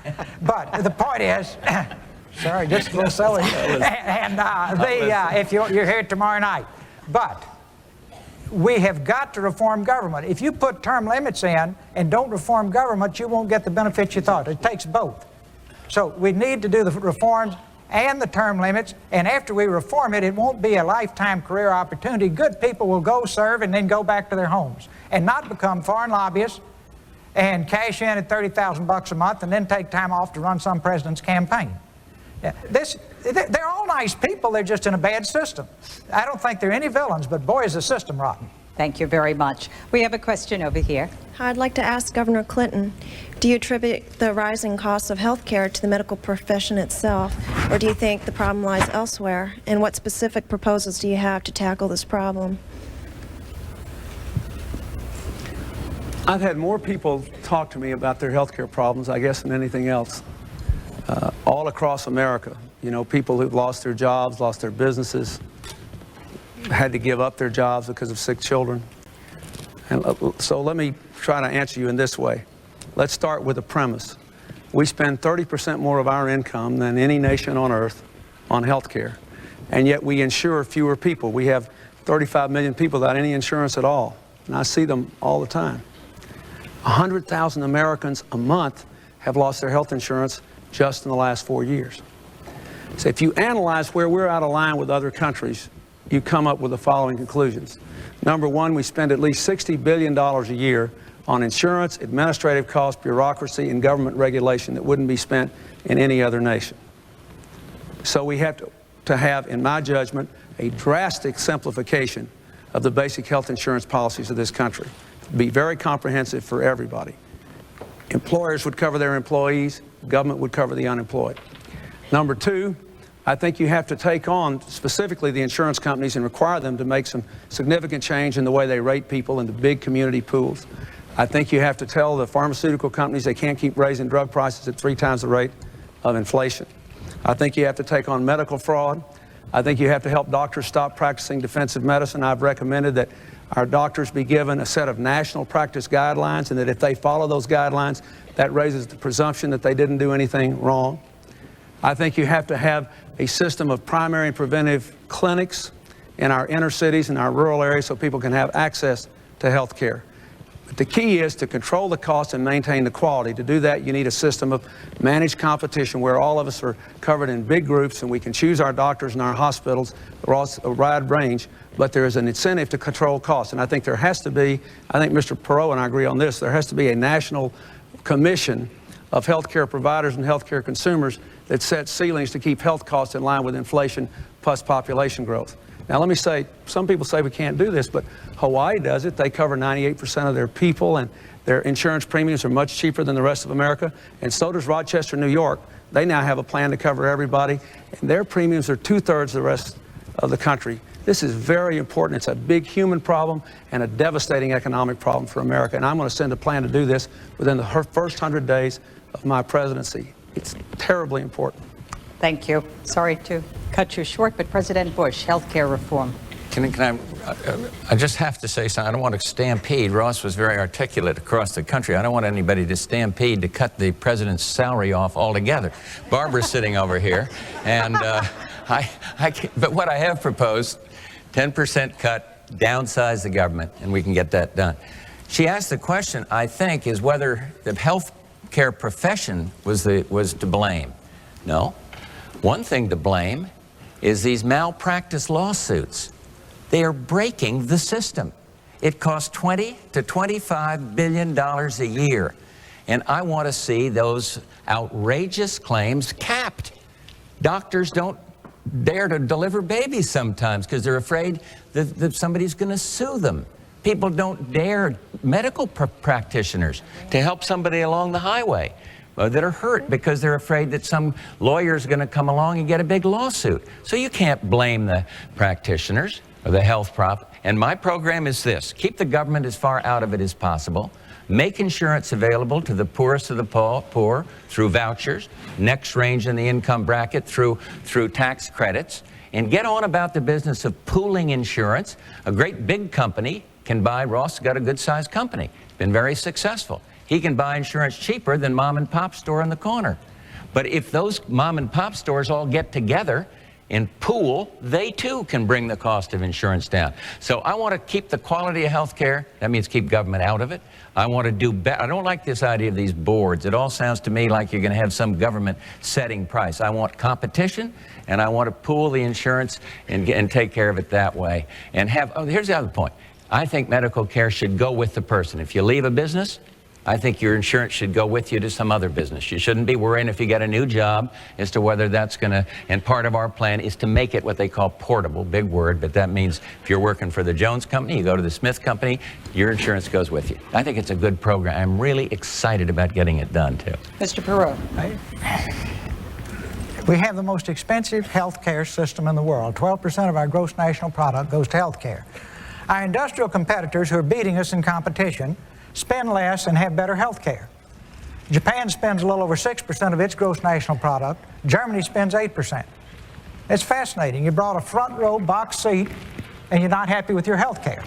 But the point is, sorry, just a little silly. If you're here tomorrow night. But we have got to reform government. If you put term limits in and don't reform government, you won't get the benefits you thought. It takes both. So we need to do the reforms and the term limits, and after we reform it, it won't be a lifetime career opportunity. Good people will go serve and then go back to their homes and not become foreign lobbyists and cash in at $30,000 a month and then take time off to run some president's campaign. They're all nice people, they're just in a bad system. I don't think they're any villains, but boy, is the system rotten. Thank you very much. We have a question over here. I'd like to ask Governor Clinton, do you attribute the rising costs of health care to the medical profession itself, or do you think the problem lies elsewhere? And what specific proposals do you have to tackle this problem? I've had more people talk to me about their health care problems, I guess, than anything else. All across America, you know, people who've lost their jobs, lost their businesses, had to give up their jobs because of sick children. And so let me try to answer you in this way. Let's start with a premise. We spend 30% more of our income than any nation on earth on health care, and yet we insure fewer people. We have 35 million people without any insurance at all, and I see them all the time. 100,000 Americans a month have lost their health insurance just in the last 4 years. So if you analyze where we're out of line with other countries, you come up with the following conclusions. Number one, we spend at least $60 billion a year on insurance, administrative costs, bureaucracy, and government regulation that wouldn't be spent in any other nation. So we have to have, in my judgment, a drastic simplification of the basic health insurance policies of this country. Be very comprehensive for everybody. Employers would cover their employees, government would cover the unemployed. Number two, I think you have to take on specifically the insurance companies and require them to make some significant change in the way they rate people in the big community pools. I think you have to tell the pharmaceutical companies they can't keep raising drug prices at 3 times the rate of inflation. I think you have to take on medical fraud. I think you have to help doctors stop practicing defensive medicine. I've recommended that our doctors be given a set of national practice guidelines, and that if they follow those guidelines, that raises the presumption that they didn't do anything wrong. I think you have to have a system of primary and preventive clinics in our inner cities and our rural areas so people can have access to health care. But the key is to control the cost and maintain the quality. To do that, you need a system of managed competition where all of us are covered in big groups and we can choose our doctors and our hospitals across a wide range, but there is an incentive to control costs. And I think there has to be, I think Mr. Perot and I agree on this, there has to be a national commission of healthcare providers and healthcare consumers that sets ceilings to keep health costs in line with inflation plus population growth. Now let me say, some people say we can't do this, but Hawaii does it. They cover 98% of their people, and their insurance premiums are much cheaper than the rest of America, and so does Rochester, New York. They now have a plan to cover everybody, and their premiums are 2/3 the rest of the country. This is very important. It's a big human problem and a devastating economic problem for America, and I'm going to send a plan to do this within the first 100 days of my presidency. It's terribly important. Thank you. Sorry to cut you short, but President Bush, health care reform. I just have to say something. I don't want to stampede. Ross was very articulate across the country. I don't want anybody to stampede to cut the president's salary off altogether. Barbara's sitting over here, and but what I have proposed, 10% cut, downsize the government, and we can get that done. She asked the question, I think, is whether the health care profession was to blame. No. One thing to blame is these malpractice lawsuits. They are breaking the system. It costs $20 to $25 billion a year. And I want to see those outrageous claims capped. Doctors don't dare to deliver babies sometimes because they're afraid that somebody's going to sue them. People don't dare, medical practitioners, to help somebody along the highway that are hurt because they're afraid that some lawyer's going to come along and get a big lawsuit. So you can't blame the practitioners or the health profit. And my program is this: keep the government as far out of it as possible, make insurance available to the poorest of the poor through vouchers, next range in the income bracket through tax credits, and get on about the business of pooling insurance. A great big company can buy, Ross has got a good-sized company, been very successful. He can buy insurance cheaper than mom and pop store on the corner. But if those mom and pop stores all get together and pool, they too can bring the cost of insurance down. So I want to keep the quality of health care. That means keep government out of it. I want to do better. I don't like this idea of these boards. It all sounds to me like you're going to have some government setting price. I want competition, and I want to pool the insurance and take care of it that way. And here's the other point. I think medical care should go with the person. If you leave a business, I think your insurance should go with you to some other business. You shouldn't be worrying if you get a new job as to whether that's going to, and part of our plan is to make it what they call portable, big word, but that means if you're working for the Jones Company, you go to the Smith Company, your insurance goes with you. I think it's a good program. I'm really excited about getting it done, too. Mr. Perot. We have the most expensive health care system in the world. 12% of our gross national product goes to health care. Our industrial competitors who are beating us in competition spend less and have better health care. Japan spends a little over 6% of its gross national product. Germany spends 8%. It's fascinating. You brought a front row box seat and you're not happy with your health care.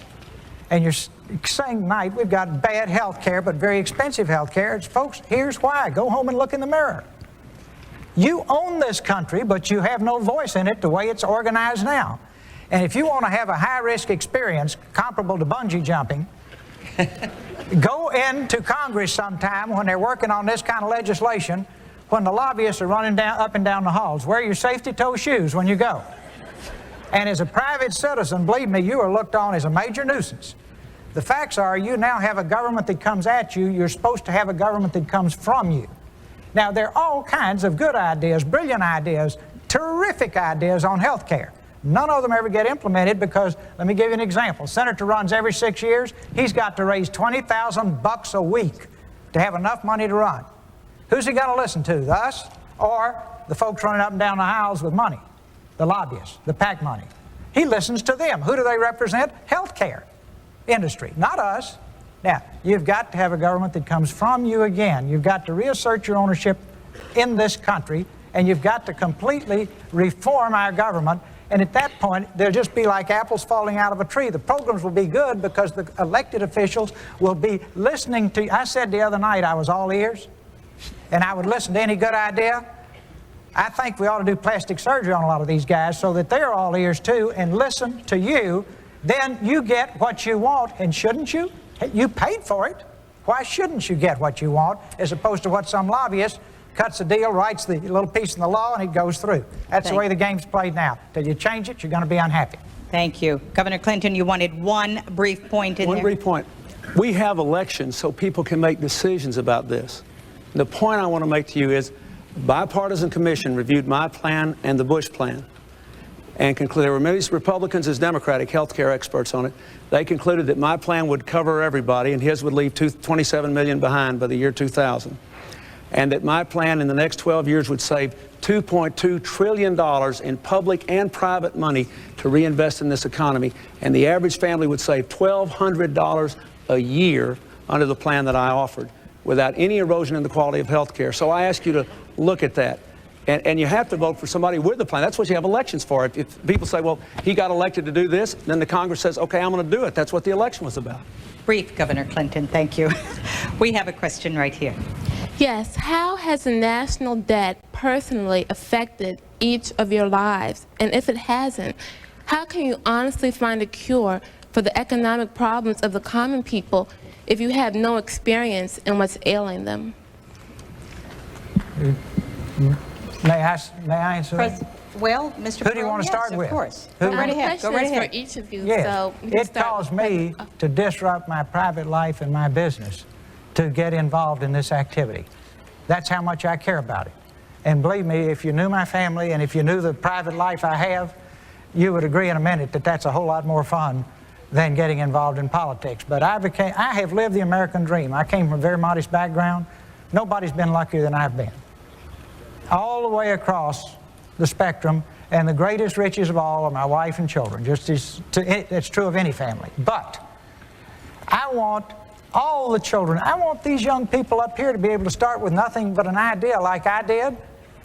And you're saying tonight we've got bad health care but very expensive health care. Folks, here's why. Go home and look in the mirror. You own this country, but you have no voice in it the way it's organized now. And if you want to have a high-risk experience comparable to bungee jumping, go into Congress sometime when they're working on this kind of legislation, when the lobbyists are running up and down the halls. Wear your safety-toe shoes when you go. And as a private citizen, believe me, you are looked on as a major nuisance. The facts are you now have a government that comes at you. You're supposed to have a government that comes from you. Now, there are all kinds of good ideas, brilliant ideas, terrific ideas on health care. None of them ever get implemented because, let me give you an example. Senator runs every 6 years. He's got to raise $20,000 a week to have enough money to run. Who's he got to listen to, us or the folks running up and down the aisles with money, the lobbyists, the PAC money? He listens to them. Who do they represent? Healthcare industry, not us. Now, you've got to have a government that comes from you again. You've got to reassert your ownership in this country, and you've got to completely reform our government. And at that point, they'll just be like apples falling out of a tree. The programs will be good because the elected officials will be listening to you. I said the other night I was all ears, and I would listen to any good idea. I think we ought to do plastic surgery on a lot of these guys so that they're all ears too and listen to you. Then you get what you want, and shouldn't you? You paid for it. Why shouldn't you get what you want as opposed to what some lobbyist cuts a deal, writes the little piece in the law, and it goes through. That's the way the game's played now. Till you change it, you're going to be unhappy. Thank you. Governor Clinton, you wanted one brief point in there. One brief point. We have elections so people can make decisions about this. The point I want to make to you is bipartisan commission reviewed my plan and the Bush plan and concluded, there were many Republicans as Democratic health care experts on it. They concluded that my plan would cover everybody and his would leave 27 million behind by the year 2000. And that my plan in the next 12 years would save $2.2 trillion in public and private money to reinvest in this economy. And the average family would save $1,200 a year under the plan that I offered without any erosion in the quality of health care. So I ask you to look at that. And you have to vote for somebody with the plan. That's what you have elections for. If people say, well, he got elected to do this, then the Congress says, okay, I'm going to do it. That's what the election was about. Brief, Governor Clinton. Thank you. We have a question right here. Yes, how has the national debt personally affected each of your lives? And if it hasn't, how can you honestly find a cure for the economic problems of the common people if you have no experience in what's ailing them? May I answer that? Well, Mr. Who do you want to start with? Of course. Who? Go right ahead. Go right ahead. For each of you. Yes. So It caused me to disrupt my private life and my business to get involved in this activity. That's how much I care about it. And believe me, if you knew my family and if you knew the private life I have, you would agree in a minute that that's a whole lot more fun than getting involved in politics. But I have lived the American dream. I came from a very modest background. Nobody's been luckier than I've been. All the way across the spectrum, and the greatest riches of all are my wife and children. It's true of any family. But I want all the children. I want these young people up here to be able to start with nothing but an idea like I did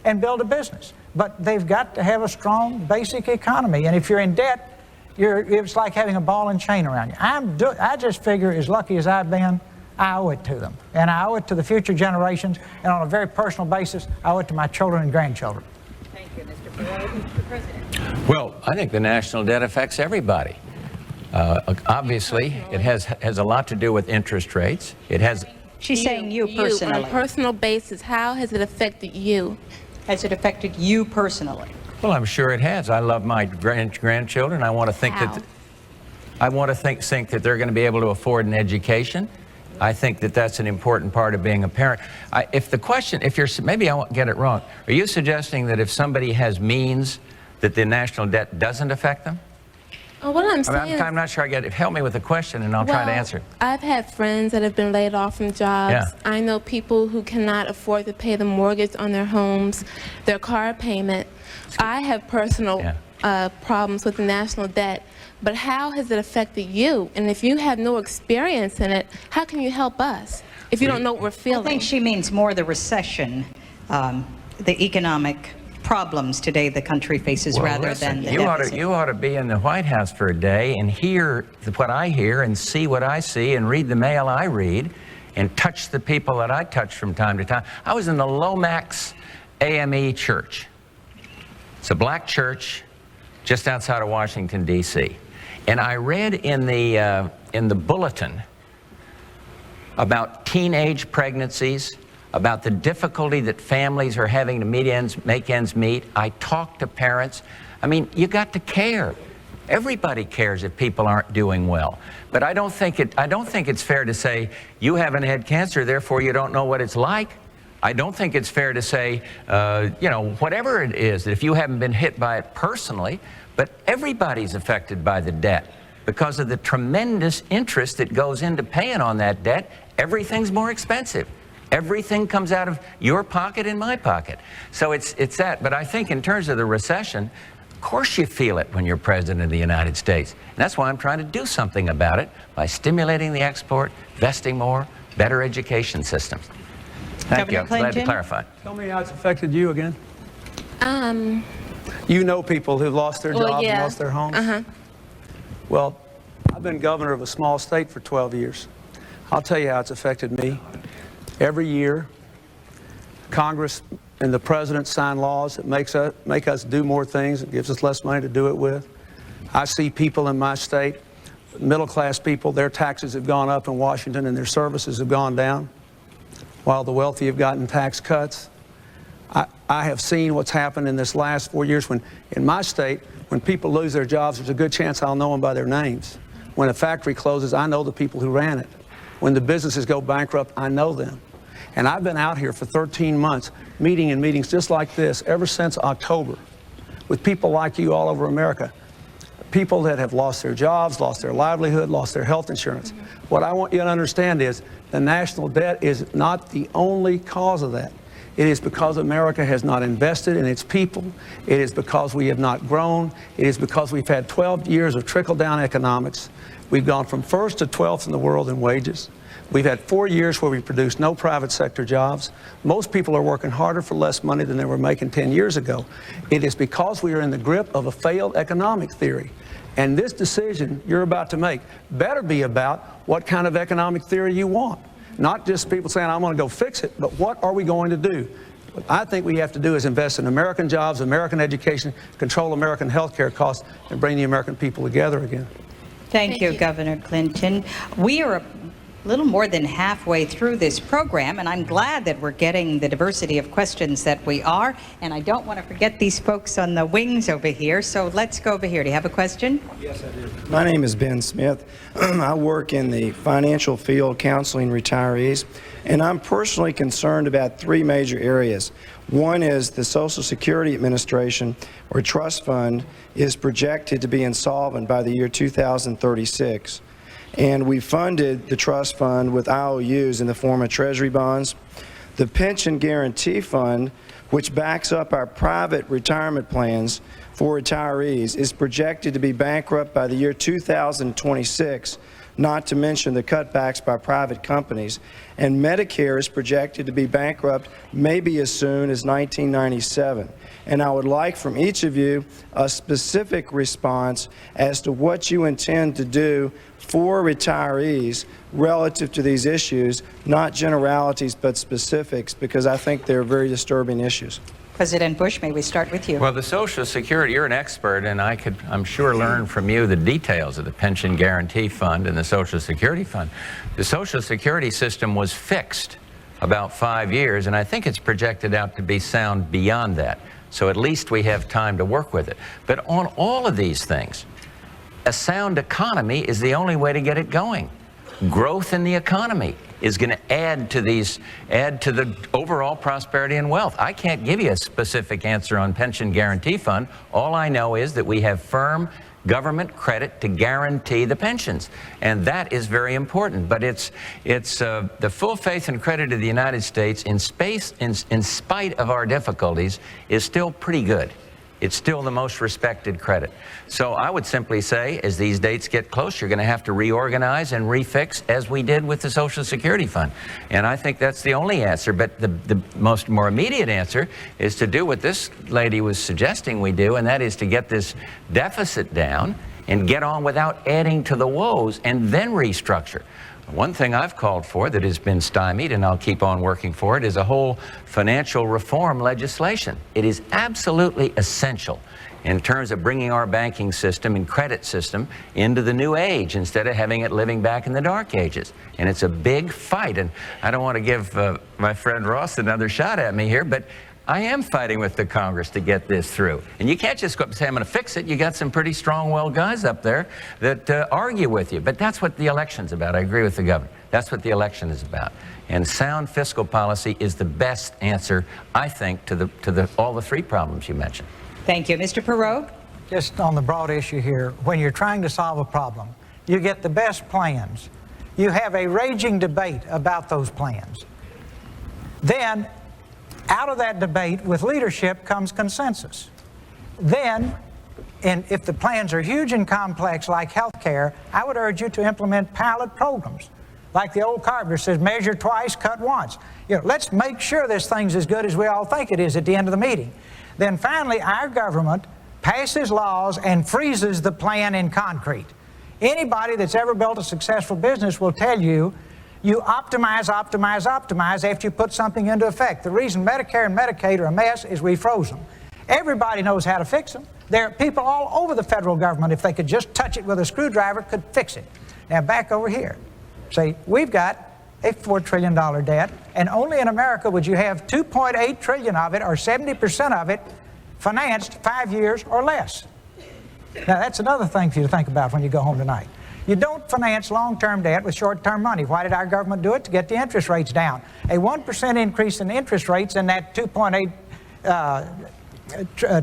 and build a business. But they've got to have a strong basic economy. And if you're in debt, it's like having a ball and chain around you. I just figure, as lucky as I've been, I owe it to them. And I owe it to the future generations. And on a very personal basis, I owe it to my children and grandchildren. Thank you, Mr. Perot. Mr. President. Well, I think the national debt affects everybody. Obviously, it has a lot to do with interest rates. It has. She's saying you personally. On a personal basis, how has it affected you? Has it affected you personally? Well, I'm sure it has. I love my grandchildren. I want to think How? that I want to think that they're going to be able to afford an education. I think that that's an important part of being a parent. Maybe I won't get it wrong. Are you suggesting that if somebody has means, that the national debt doesn't affect them? What I'm saying I'm not sure I get it. Help me with the question, and I'll try to answer it. I've had friends that have been laid off from jobs. Yeah. I know people who cannot afford to pay the mortgage on their homes, their car payment. I have personal problems with the national debt, but how has it affected you? And if you have no experience in it, how can you help us if you don't know what we're feeling? I think she means more the recession, the economic problems today the country faces, rather than the deficit. You ought to be in the White House for a day and hear what I hear and see what I see and read the mail I read and touch the people that I touch from time to time. I was in the Lomax AME Church. It's a black church just outside of Washington, D.C. And I read in the bulletin about teenage pregnancies, about the difficulty that families are having to make ends meet. I talk to parents. I mean, you got to care. Everybody cares if people aren't doing well. But I don't think it's fair to say you haven't had cancer, therefore you don't know what it's like. I don't think it's fair to say, whatever it is, that if you haven't been hit by it personally, but everybody's affected by the debt because of the tremendous interest that goes into paying on that debt. Everything's more expensive. Everything comes out of your pocket and my pocket. So it's that. But I think in terms of the recession, of course you feel it when you're president of the United States. And that's why I'm trying to do something about it by stimulating the export, investing more, better education systems. Thank you. I'm glad to clarify. Tell me how it's affected you again. You know people who lost their jobs and lost their homes? Well, I've been governor of a small state for 12 years. I'll tell you how it's affected me. Every year, Congress and the President sign laws that make us do more things and gives us less money to do it with. I see people in my state, middle-class people, their taxes have gone up in Washington and their services have gone down, while the wealthy have gotten tax cuts. I have seen what's happened in this last 4 years when, in my state, when people lose their jobs, there's a good chance I'll know them by their names. When a factory closes, I know the people who ran it. When the businesses go bankrupt, I know them. And I've been out here for 13 months, meeting in meetings just like this ever since October, with people like you all over America. People that have lost their jobs, lost their livelihood, lost their health insurance. What I want you to understand is the national debt is not the only cause of that. It is because America has not invested in its people. It is because we have not grown. It is because we've had 12 years of trickle-down economics. We've gone from 1st to 12th in the world in wages. We've had 4 years where we produced no private sector jobs. Most people are working harder for less money than they were making 10 years ago. It is because we are in the grip of a failed economic theory. And this decision you're about to make better be about what kind of economic theory you want. Not just people saying, I'm going to go fix it, but what are we going to do? What I think we have to do is invest in American jobs, American education, control American health care costs, and bring the American people together again. Thank you, Governor Clinton. We are a little more than halfway through this program, and I'm glad that we're getting the diversity of questions that we are. And I don't want to forget these folks on the wings over here, so let's go over here. Do you have a question? Yes, I do. My name is Ben Smith. I work in the financial field counseling retirees, and I'm personally concerned about three major areas. One is the Social Security Administration, or trust fund, is projected to be insolvent by the year 2036. And we funded the trust fund with IOUs in the form of treasury bonds. The Pension Guarantee Fund, which backs up our private retirement plans for retirees, is projected to be bankrupt by the year 2026 not to mention the cutbacks by private companies. And Medicare is projected to be bankrupt maybe as soon as 1997. And I would like from each of you a specific response as to what you intend to do for retirees relative to these issues, not generalities but specifics, because I think they're very disturbing issues. President Bush, may we start with you? Well, the Social Security, you're an expert, and I could, I'm sure, learn from you the details of the Pension Guarantee Fund and the Social Security Fund. The Social Security system was fixed about 5 years, and I think it's projected out to be sound beyond that. So at least we have time to work with it. But on all of these things, a sound economy is the only way to get it going. Growth in the economy is going to add to the overall prosperity and wealth. I can't give you a specific answer on Pension Guarantee Fund. All I know is that we have firm government credit to guarantee the pensions, and that is very important. But it's the full faith and credit of the United States in spite of our difficulties is still pretty good. It's still the most respected credit. So I would simply say, as these dates get close, you're going to have to reorganize and refix, as we did with the Social Security Fund. And I think that's the only answer. But the more immediate answer is to do what this lady was suggesting we do, and that is to get this deficit down and get on without adding to the woes and then restructure. One thing I've called for that has been stymied, and I'll keep on working for it, is a whole financial reform legislation. It is absolutely essential in terms of bringing our banking system and credit system into the new age instead of having it living back in the dark ages. And it's a big fight, and I don't want to give my friend Ross another shot at me here, but I am fighting with the Congress to get this through. And you can't just go up and say, I'm going to fix it. You got some pretty strong-willed guys up there that argue with you. But that's what the election's about. I agree with the governor. That's what the election is about. And sound fiscal policy is the best answer, I think, to all the three problems you mentioned. Thank you. Mr. Perot? Just on the broad issue here, when you're trying to solve a problem, you get the best plans. You have a raging debate about those plans. Then, out of that debate with leadership comes consensus. Then, and if the plans are huge and complex like health care, I would urge you to implement pilot programs. Like the old carpenter says, measure twice, cut once. You know, let's make sure this thing's as good as we all think it is at the end of the meeting. Then finally, our government passes laws and freezes the plan in concrete. Anybody that's ever built a successful business will tell you, you optimize, optimize, optimize after you put something into effect. The reason Medicare and Medicaid are a mess is we froze them. Everybody knows how to fix them. There are people all over the federal government, if they could just touch it with a screwdriver, could fix it. Now back over here. See, we've got a $4 trillion debt, and only in America would you have $2.8 trillion of it, or 70% of it, financed 5 years or less. Now that's another thing for you to think about when you go home tonight. You don't finance long-term debt with short-term money. Why did our government do it? To get the interest rates down. A 1% increase in interest rates in that $2.8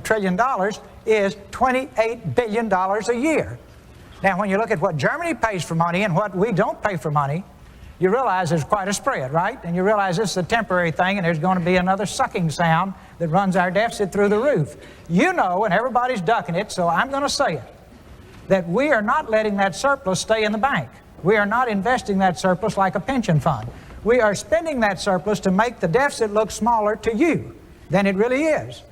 trillion is $28 billion a year. Now, when you look at what Germany pays for money and what we don't pay for money, you realize there's quite a spread, right? And you realize this is a temporary thing, and there's going to be another sucking sound that runs our deficit through the roof. You know, and everybody's ducking it, so I'm going to say it, that we are not letting that surplus stay in the bank. We are not investing that surplus like a pension fund. We are spending that surplus to make the deficit look smaller to you than it really is.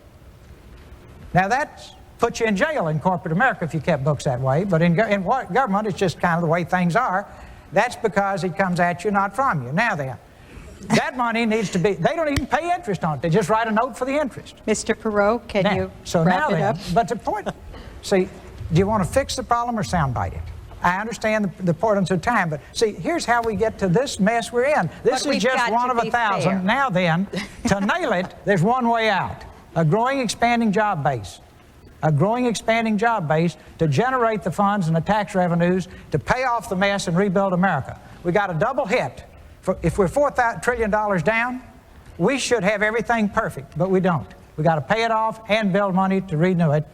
Now that puts you in jail in corporate America if you kept books that way, but in government it's just kind of the way things are. That's because it comes at you, not from you. Now then, that money needs to be, they don't even pay interest on it. They just write a note for the interest. Mr. Perot, can you wrap it up? But the point, see, do you want to fix the problem or soundbite it? I understand the importance of time, but see, here's how we get to this mess we're in. This is just one of 1,000. Fair. Now then, to nail it, there's one way out. A growing, expanding job base. A growing, expanding job base to generate the funds and the tax revenues to pay off the mess and rebuild America. We got a double hit. If we're $4 trillion down, we should have everything perfect, but we don't. We got to pay it off and build money to renew it.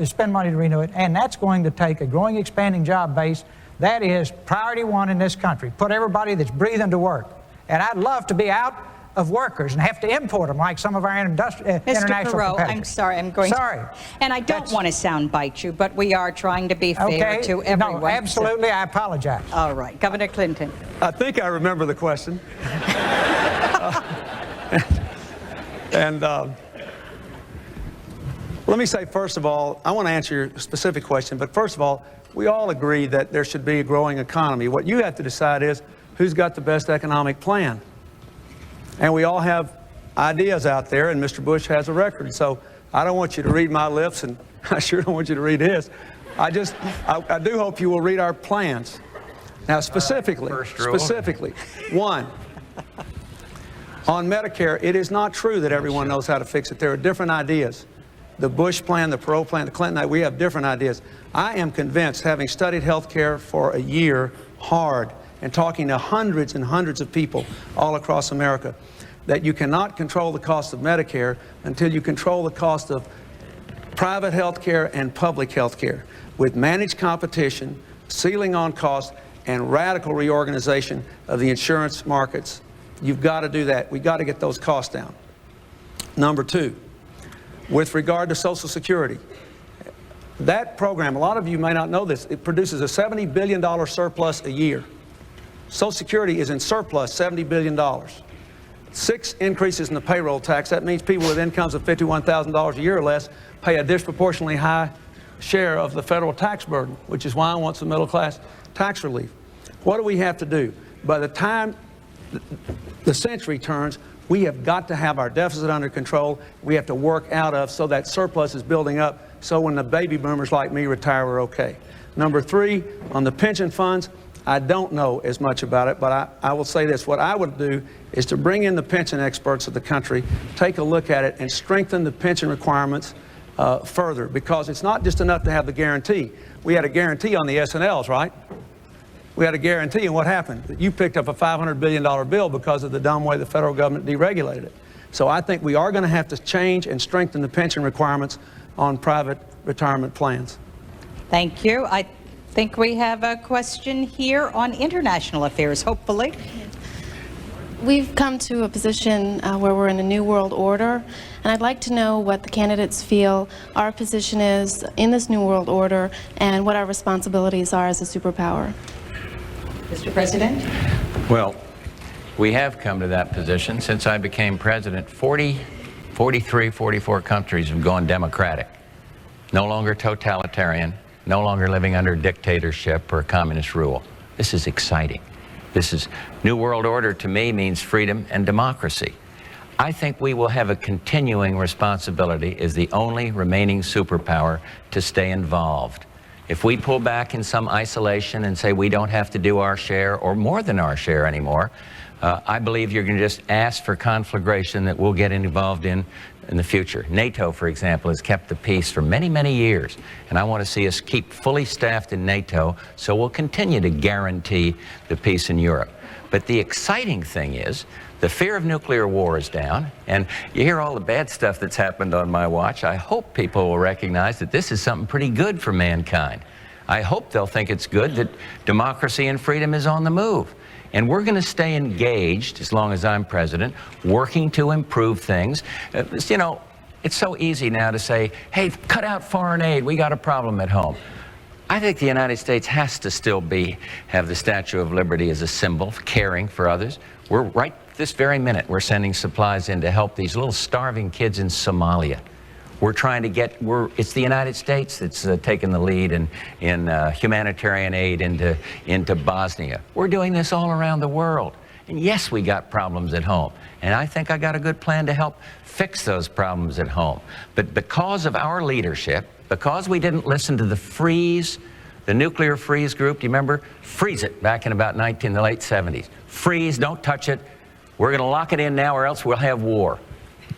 Spend money to renew it, and that's going to take a growing, expanding job base. That is priority one in this country. Put everybody that's breathing to work. And I'd love to be out of workers and have to import them like some of our international Mr. Perot, competitors. I'm sorry, I'm going Sorry. to... And I don't want to soundbite you, but we are trying to be fair to everyone. No, absolutely, I apologize. All right, Governor Clinton. I think I remember the question. Let me say, first of all, I want to answer your specific question, but first of all, we all agree that there should be a growing economy. What you have to decide is who's got the best economic plan. And we all have ideas out there, and Mr. Bush has a record. So I don't want you to read my lips, and I sure don't want you to read his. I do hope you will read our plans. Now, specifically, one, on Medicare, it is not true that everyone knows how to fix it. There are different ideas. The Bush plan, the Perot plan, the Clinton, we have different ideas. I am convinced, having studied health care for a year hard and talking to hundreds and hundreds of people all across America, that you cannot control the cost of Medicare until you control the cost of private health care and public health care with managed competition, ceiling on costs, and radical reorganization of the insurance markets. You've got to do that. We've got to get those costs down. Number two, with regard to Social Security, that program, a lot of you may not know this, it produces a $70 billion surplus a year. Social Security is in surplus $70 billion. 6 increases in the payroll tax. That means people with incomes of $51,000 a year or less pay a disproportionately high share of the federal tax burden, which is why I want some middle class tax relief. What do we have to do? By the time the century turns, we have got to have our deficit under control. We have to work out of so that surplus is building up so when the baby boomers like me retire, we're okay. Number three, on the pension funds, I don't know as much about it, but I will say this. What I would do is to bring in the pension experts of the country, take a look at it, and strengthen the pension requirements further, because it's not just enough to have the guarantee. We had a guarantee on the S&Ls, right? We had a guarantee, and what happened? You picked up a $500 billion bill because of the dumb way the federal government deregulated it. So I think we are going to have to change and strengthen the pension requirements on private retirement plans. Thank you. I think we have a question here on international affairs, hopefully. We've come to a position where we're in a new world order, and I'd like to know what the candidates feel our position is in this new world order and what our responsibilities are as a superpower. Mr. President? Well, we have come to that position. Since I became president, 43, 44 countries have gone democratic. No longer totalitarian, no longer living under dictatorship or communist rule. This is exciting. This is New World Order to me means freedom and democracy. I think we will have a continuing responsibility as the only remaining superpower to stay involved. If we pull back in some isolation and say we don't have to do our share or more than our share anymore, I believe you're going to just ask for conflagration that we'll get involved in the future. NATO, for example, has kept the peace for many, many years, and I want to see us keep fully staffed in NATO, so we'll continue to guarantee the peace in Europe. But the exciting thing is the fear of nuclear war is down, and you hear all the bad stuff that's happened on my watch. I hope people will recognize that this is something pretty good for mankind. I hope they'll think it's good that democracy and freedom is on the move. And we're going to stay engaged, as long as I'm president, working to improve things. You know, it's so easy now to say, hey, cut out foreign aid, we got a problem at home. I think the United States has to still have the Statue of Liberty as a symbol of caring for others. We're right this very minute, we're sending supplies in to help these little starving kids in Somalia. We're trying to it's the United States that's taken the lead in humanitarian aid into Bosnia. We're doing this all around the world. And yes, we got problems at home. And I think I got a good plan to help fix those problems at home. But because of our leadership, because we didn't listen to the nuclear freeze group, do you remember? Freeze it back in about the late 70s. Freeze, don't touch it. We're going to lock it in now or else we'll have war.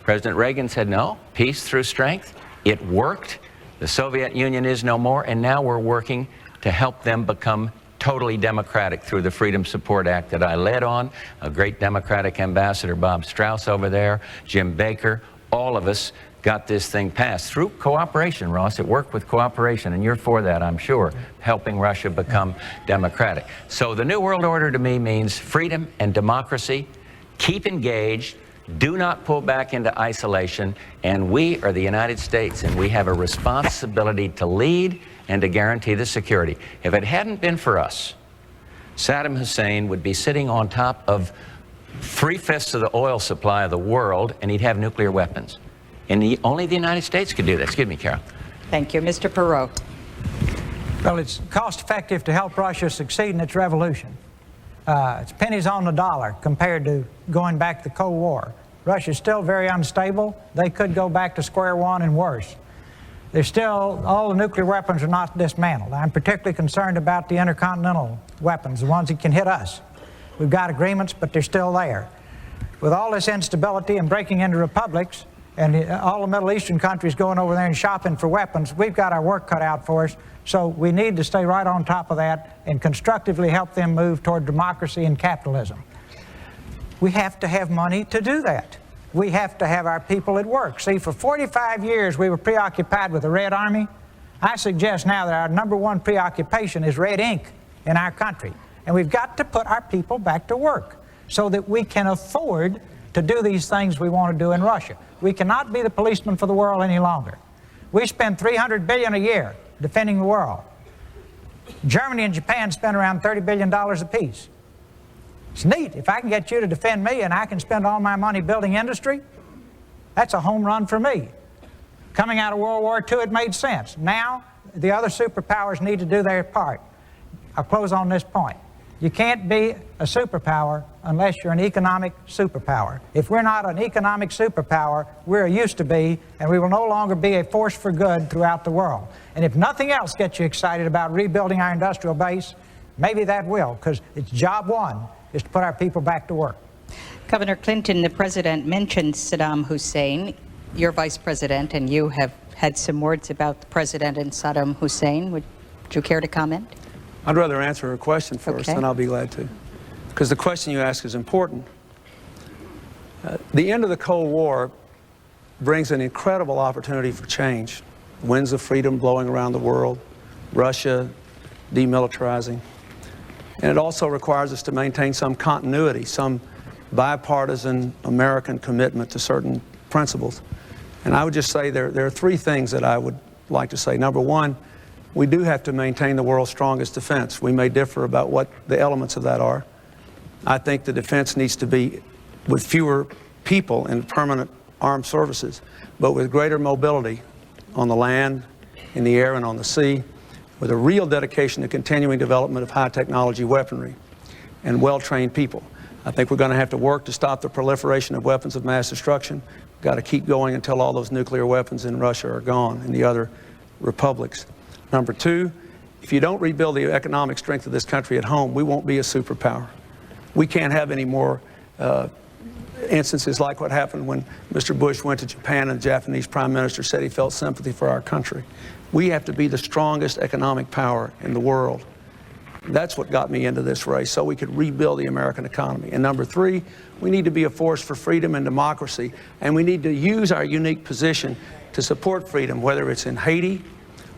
President Reagan said, no, peace through strength. It worked. The Soviet Union is no more, and now we're working to help them become totally democratic through the Freedom Support Act that I led on. A great Democratic ambassador, Bob Strauss over there, Jim Baker, all of us got this thing passed through cooperation, Ross. It worked with cooperation, and you're for that, I'm sure, helping Russia become democratic. So the New World Order to me means freedom and democracy. Keep engaged. Do not pull back into isolation, and we are the United States, and we have a responsibility to lead and to guarantee the security. If it hadn't been for us, Saddam Hussein would be sitting on top of 3/5 of the oil supply of the world, and he'd have nuclear weapons. And only the United States could do that. Excuse me, Carol. Thank you. Mr. Perot. Well, it's cost effective to help Russia succeed in its revolution. It's pennies on the dollar compared to going back to the Cold War. Russia's still very unstable. They could go back to square one and worse. There's still, all the nuclear weapons are not dismantled. I'm particularly concerned about the intercontinental weapons, the ones that can hit us. We've got agreements, but they're still there. With all this instability and breaking into republics, and all the Middle Eastern countries going over there and shopping for weapons, we've got our work cut out for us. So we need to stay right on top of that and constructively help them move toward democracy and capitalism. We have to have money to do that. We have to have our people at work. See, for 45 years we were preoccupied with the Red Army. I suggest now that our #1 preoccupation is red ink in our country. And we've got to put our people back to work so that we can afford to do these things we want to do in Russia. We cannot be the policeman for the world any longer. We spend $300 billion a year defending the world. Germany and Japan spend around $30 billion apiece. It's neat. If I can get you to defend me and I can spend all my money building industry, that's a home run for me. Coming out of World War II, it made sense. Now, the other superpowers need to do their part. I'll close on this point. You can't be a superpower unless you're an economic superpower. If we're not an economic superpower, we're used to be, and we will no longer be a force for good throughout the world. And if nothing else gets you excited about rebuilding our industrial base, maybe that will, because it's job one, is to put our people back to work. Governor Clinton, the president mentioned Saddam Hussein. You're vice president, and you have had some words about the president and Saddam Hussein. Would you care to comment? I'd rather answer her question first, Okay. and I'll be glad to. Because the question you ask is important. The end of the Cold War brings an incredible opportunity for change. Winds of freedom blowing around the world, Russia demilitarizing. And it also requires us to maintain some continuity, some bipartisan American commitment to certain principles. And I would just say there are three things that I would like to say. Number one, we do have to maintain the world's strongest defense. We may differ about what the elements of that are. I think the defense needs to be with fewer people in permanent armed services, but with greater mobility on the land, in the air, and on the sea, with a real dedication to continuing development of high technology weaponry and well-trained people. I think we're going to have to work to stop the proliferation of weapons of mass destruction. We've got to keep going until all those nuclear weapons in Russia are gone and the other republics. Number two, if you don't rebuild the economic strength of this country at home, we won't be a superpower. We can't have any more instances like what happened when Mr. Bush went to Japan and the Japanese Prime Minister said he felt sympathy for our country. We have to be the strongest economic power in the world. That's what got me into this race, so we could rebuild the American economy. And number three, we need to be a force for freedom and democracy, and we need to use our unique position to support freedom, whether it's in Haiti,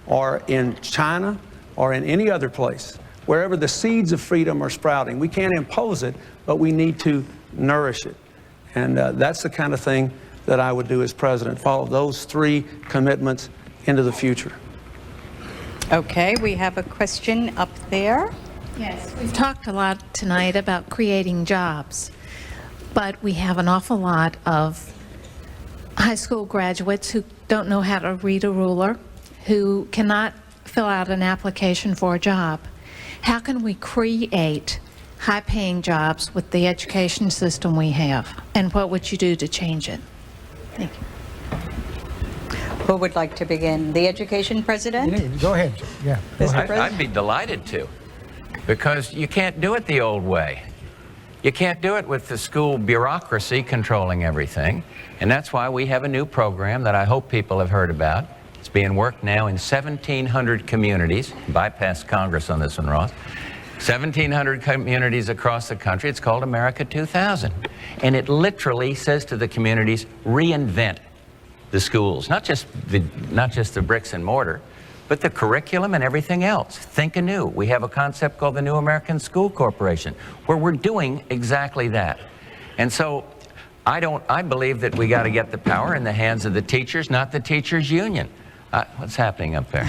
or in China, or in any other place, wherever the seeds of freedom are sprouting. We can't impose it, but we need to nourish it. And that's the kind of thing that I would do as president, follow those three commitments into the future. Okay, we have a question up there. Yes, we've talked a lot tonight about creating jobs, but we have an awful lot of high school graduates who don't know how to read a ruler, who cannot fill out an application for a job. How can we create high-paying jobs with the education system we have? And what would you do to change it? Thank you. Who would like to begin? The education president? Go ahead. Yeah. Go ahead. I'd be delighted to, because you can't do it the old way. You can't do it with the school bureaucracy controlling everything, and that's why we have a new program that I hope people have heard about. It's being worked now in 1,700 communities. Bypass Congress on this one, Ross. 1,700 communities across the country. It's called America 2000. And it literally says to the communities, reinvent the schools. Not just the bricks and mortar, but the curriculum and everything else. Think anew. We have a concept called the New American School Corporation, where we're doing exactly that. And so I believe that we got to get the power in the hands of the teachers, not the teachers' union. What's happening up there?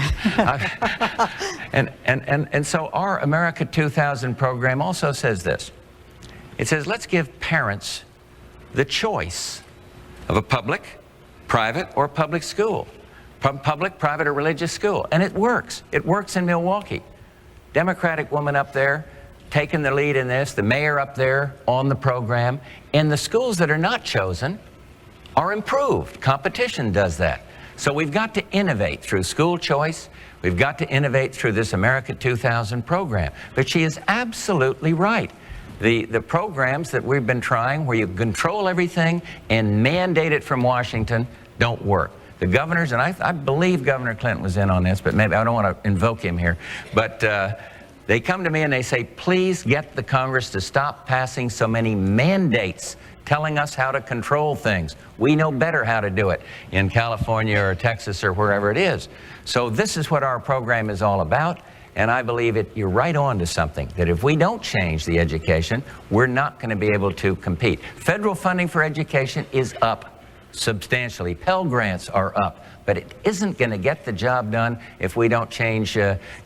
And so our America 2000 program also says this. It says, let's give parents the choice of a public, private, or public school. Public, private, or religious school. And it works. It works in Milwaukee. Democratic woman up there taking the lead in this, the mayor up there on the program. And the schools that are not chosen are improved. Competition does that. So we've got to innovate through school choice. We've got to innovate through this America 2000 program. But she is absolutely right. The programs that we've been trying where you control everything and mandate it from Washington don't work. The governors, and I believe Governor Clinton was in on this, but maybe I don't want to invoke him here, but they come to me and they say, please get the Congress to stop passing so many mandates telling us how to control things. We know better how to do it in California or Texas or wherever it is. So this is what our program is all about. And I believe you're right on to something, that if we don't change the education, we're not going to be able to compete. Federal funding for education is up substantially. Pell Grants are up, but it isn't going to get the job done if we don't change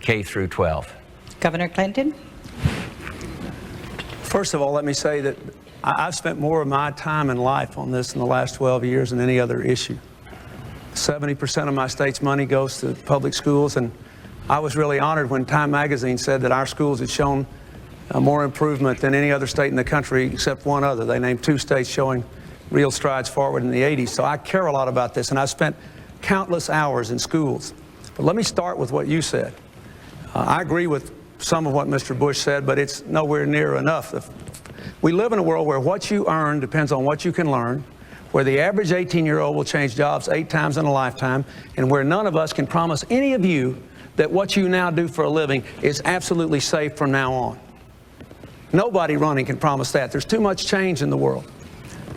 K through 12. Governor Clinton? First of all, let me say that I've spent more of my time in life on this in the last 12 years than any other issue. 70% of my state's money goes to public schools, and I was really honored when Time magazine said that our schools had shown more improvement than any other state in the country except one other. They named 2 states showing real strides forward in the 80s. So I care a lot about this, and I spent countless hours in schools. But let me start with what you said. I agree with some of what Mr. Bush said, but it's nowhere near enough. We live in a world where what you earn depends on what you can learn, where the average 18-year-old will change jobs 8 times in a lifetime, and where none of us can promise any of you that what you now do for a living is absolutely safe from now on. Nobody running can promise that. There's too much change in the world.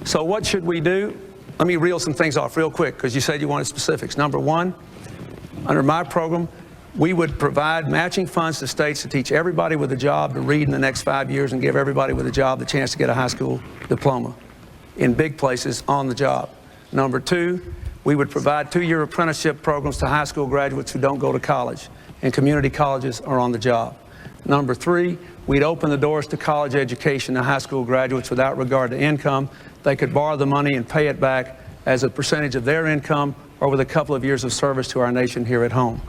So what should we do? Let me reel some things off real quick, because you said you wanted specifics. Number 1, under my program, we would provide matching funds to states to teach everybody with a job to read in the next 5 years and give everybody with a job the chance to get a high school diploma in big places on the job. Number 2, we would provide 2-year apprenticeship programs to high school graduates who don't go to college, and community colleges are on the job. Number 3, we'd open the doors to college education to high school graduates without regard to income. They could borrow the money and pay it back as a percentage of their income or with a couple of years of service to our nation here at home.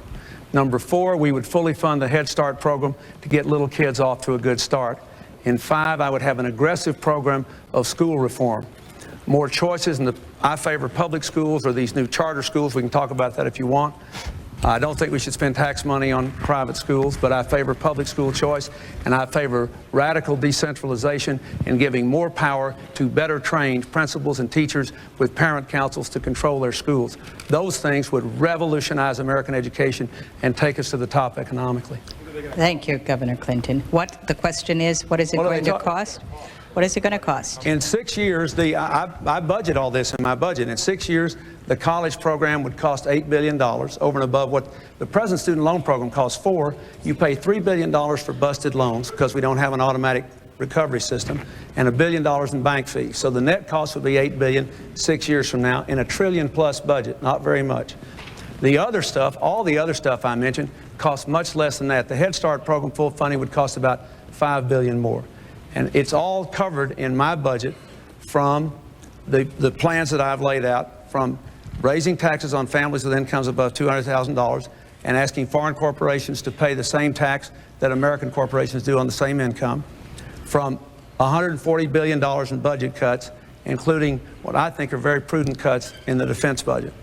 Number 4, we would fully fund the Head Start program to get little kids off to a good start. And 5, I would have an aggressive program of school reform. More choices, and I favor public schools or these new charter schools. We can talk about that if you want. I don't think we should spend tax money on private schools, but I favor public school choice, and I favor radical decentralization and giving more power to better trained principals and teachers with parent councils to control their schools. Those things would revolutionize American education and take us to the top economically. Thank you, Governor Clinton. The question is, what is it going to cost? What is it going to cost? In 6 years, I budget all this in my budget. In 6 years, the college program would cost $8 billion over and above what the present student loan program costs $4 billion. You pay $3 billion for busted loans because we don't have an automatic recovery system, and $1 billion in bank fees. So the net cost would be $8 billion 6 years from now in a $1 trillion+ budget, not very much. The other stuff, all the other stuff I mentioned, costs much less than that. The Head Start program full funding would cost about $5 billion more. And it's all covered in my budget from the plans that I've laid out, from raising taxes on families with incomes above $200,000 and asking foreign corporations to pay the same tax that American corporations do on the same income, from $140 billion in budget cuts, including what I think are very prudent cuts in the defense budget.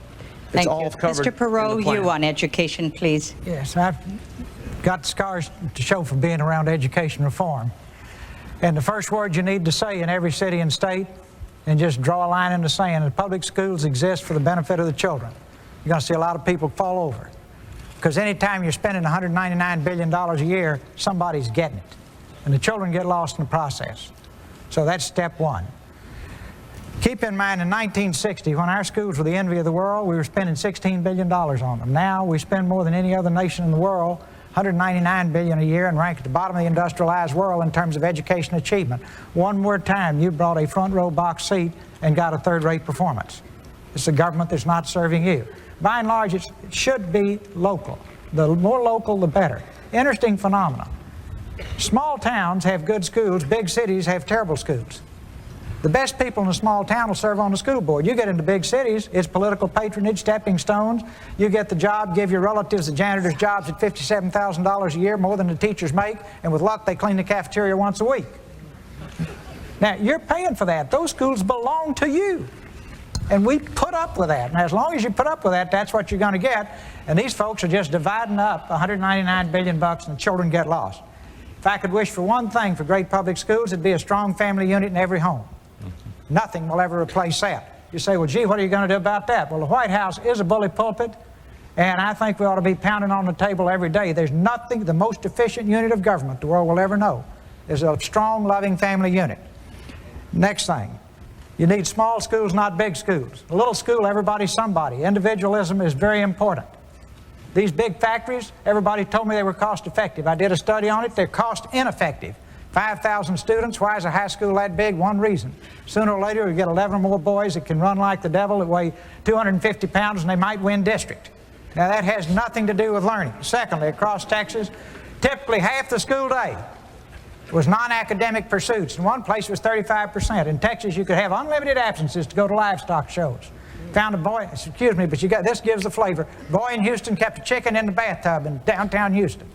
It's all covered. Mr. Perot, you on education, please. Yes, I've got scars to show for being around education reform. And the first word you need to say in every city and state, and just draw a line in the sand, that public schools exist for the benefit of the children. You're going to see a lot of people fall over. Because anytime you're spending $199 billion a year, somebody's getting it. And the children get lost in the process. So that's step 1. Keep in mind, in 1960, when our schools were the envy of the world, we were spending $16 billion on them. Now we spend more than any other nation in the world, $199 billion a year, and rank at the bottom of the industrialized world in terms of education achievement. One more time, you brought a front row box seat and got a third-rate performance. It's a government that's not serving you. By and large, it should be local. The more local, the better. Interesting phenomenon. Small towns have good schools, big cities have terrible schools. The best people in a small town will serve on the school board. You get into big cities, it's political patronage, stepping stones. You get the job, give your relatives the janitor's jobs at $57,000 a year, more than the teachers make, and with luck they clean the cafeteria once a week. Now, you're paying for that. Those schools belong to you. And we put up with that. And as long as you put up with that, that's what you're going to get. And these folks are just dividing up $199 billion and the children get lost. If I could wish for one thing for great public schools, it'd be a strong family unit in every home. Nothing will ever replace that. You say, well, gee, what are you going to do about that? Well, the White House is a bully pulpit, and I think we ought to be pounding on the table every day. There's nothing, the most efficient unit of government the world will ever know is a strong, loving family unit. Next thing, you need small schools, not big schools. A little school, everybody's somebody. Individualism is very important. These big factories, everybody told me they were cost effective. I did a study on it. They're cost ineffective. 5,000 students, why is a high school that big? One reason. Sooner or later, we get 11 or more boys that can run like the devil, that weigh 250 pounds, and they might win district. Now, that has nothing to do with learning. Secondly, across Texas, typically half the school day was non-academic pursuits. In one place, it was 35%. In Texas, you could have unlimited absences to go to livestock shows. Found a boy, excuse me, but this gives the flavor. Boy in Houston kept a chicken in the bathtub in downtown Houston.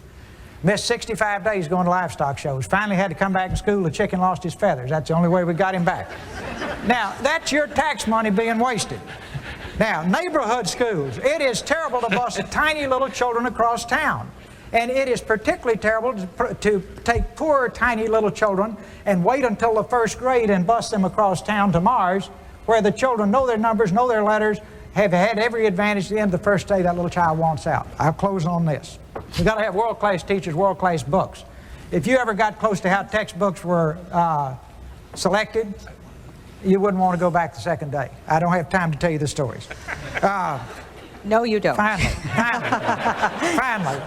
Missed 65 days going to livestock shows. Finally had to come back to school. The chicken lost his feathers. That's the only way we got him back. Now, that's your tax money being wasted. Now, neighborhood schools. It is terrible to bus tiny little children across town. And it is particularly terrible to take poor, tiny little children and wait until the first grade and bus them across town to Mars, where the children know their numbers, know their letters, have had every advantage at the end of the first day that little child wants out. I'll close on this. We've got to have world-class teachers, world-class books. If you ever got close to how textbooks were selected, you wouldn't want to go back the second day. I don't have time to tell you the stories. No, you don't. Finally.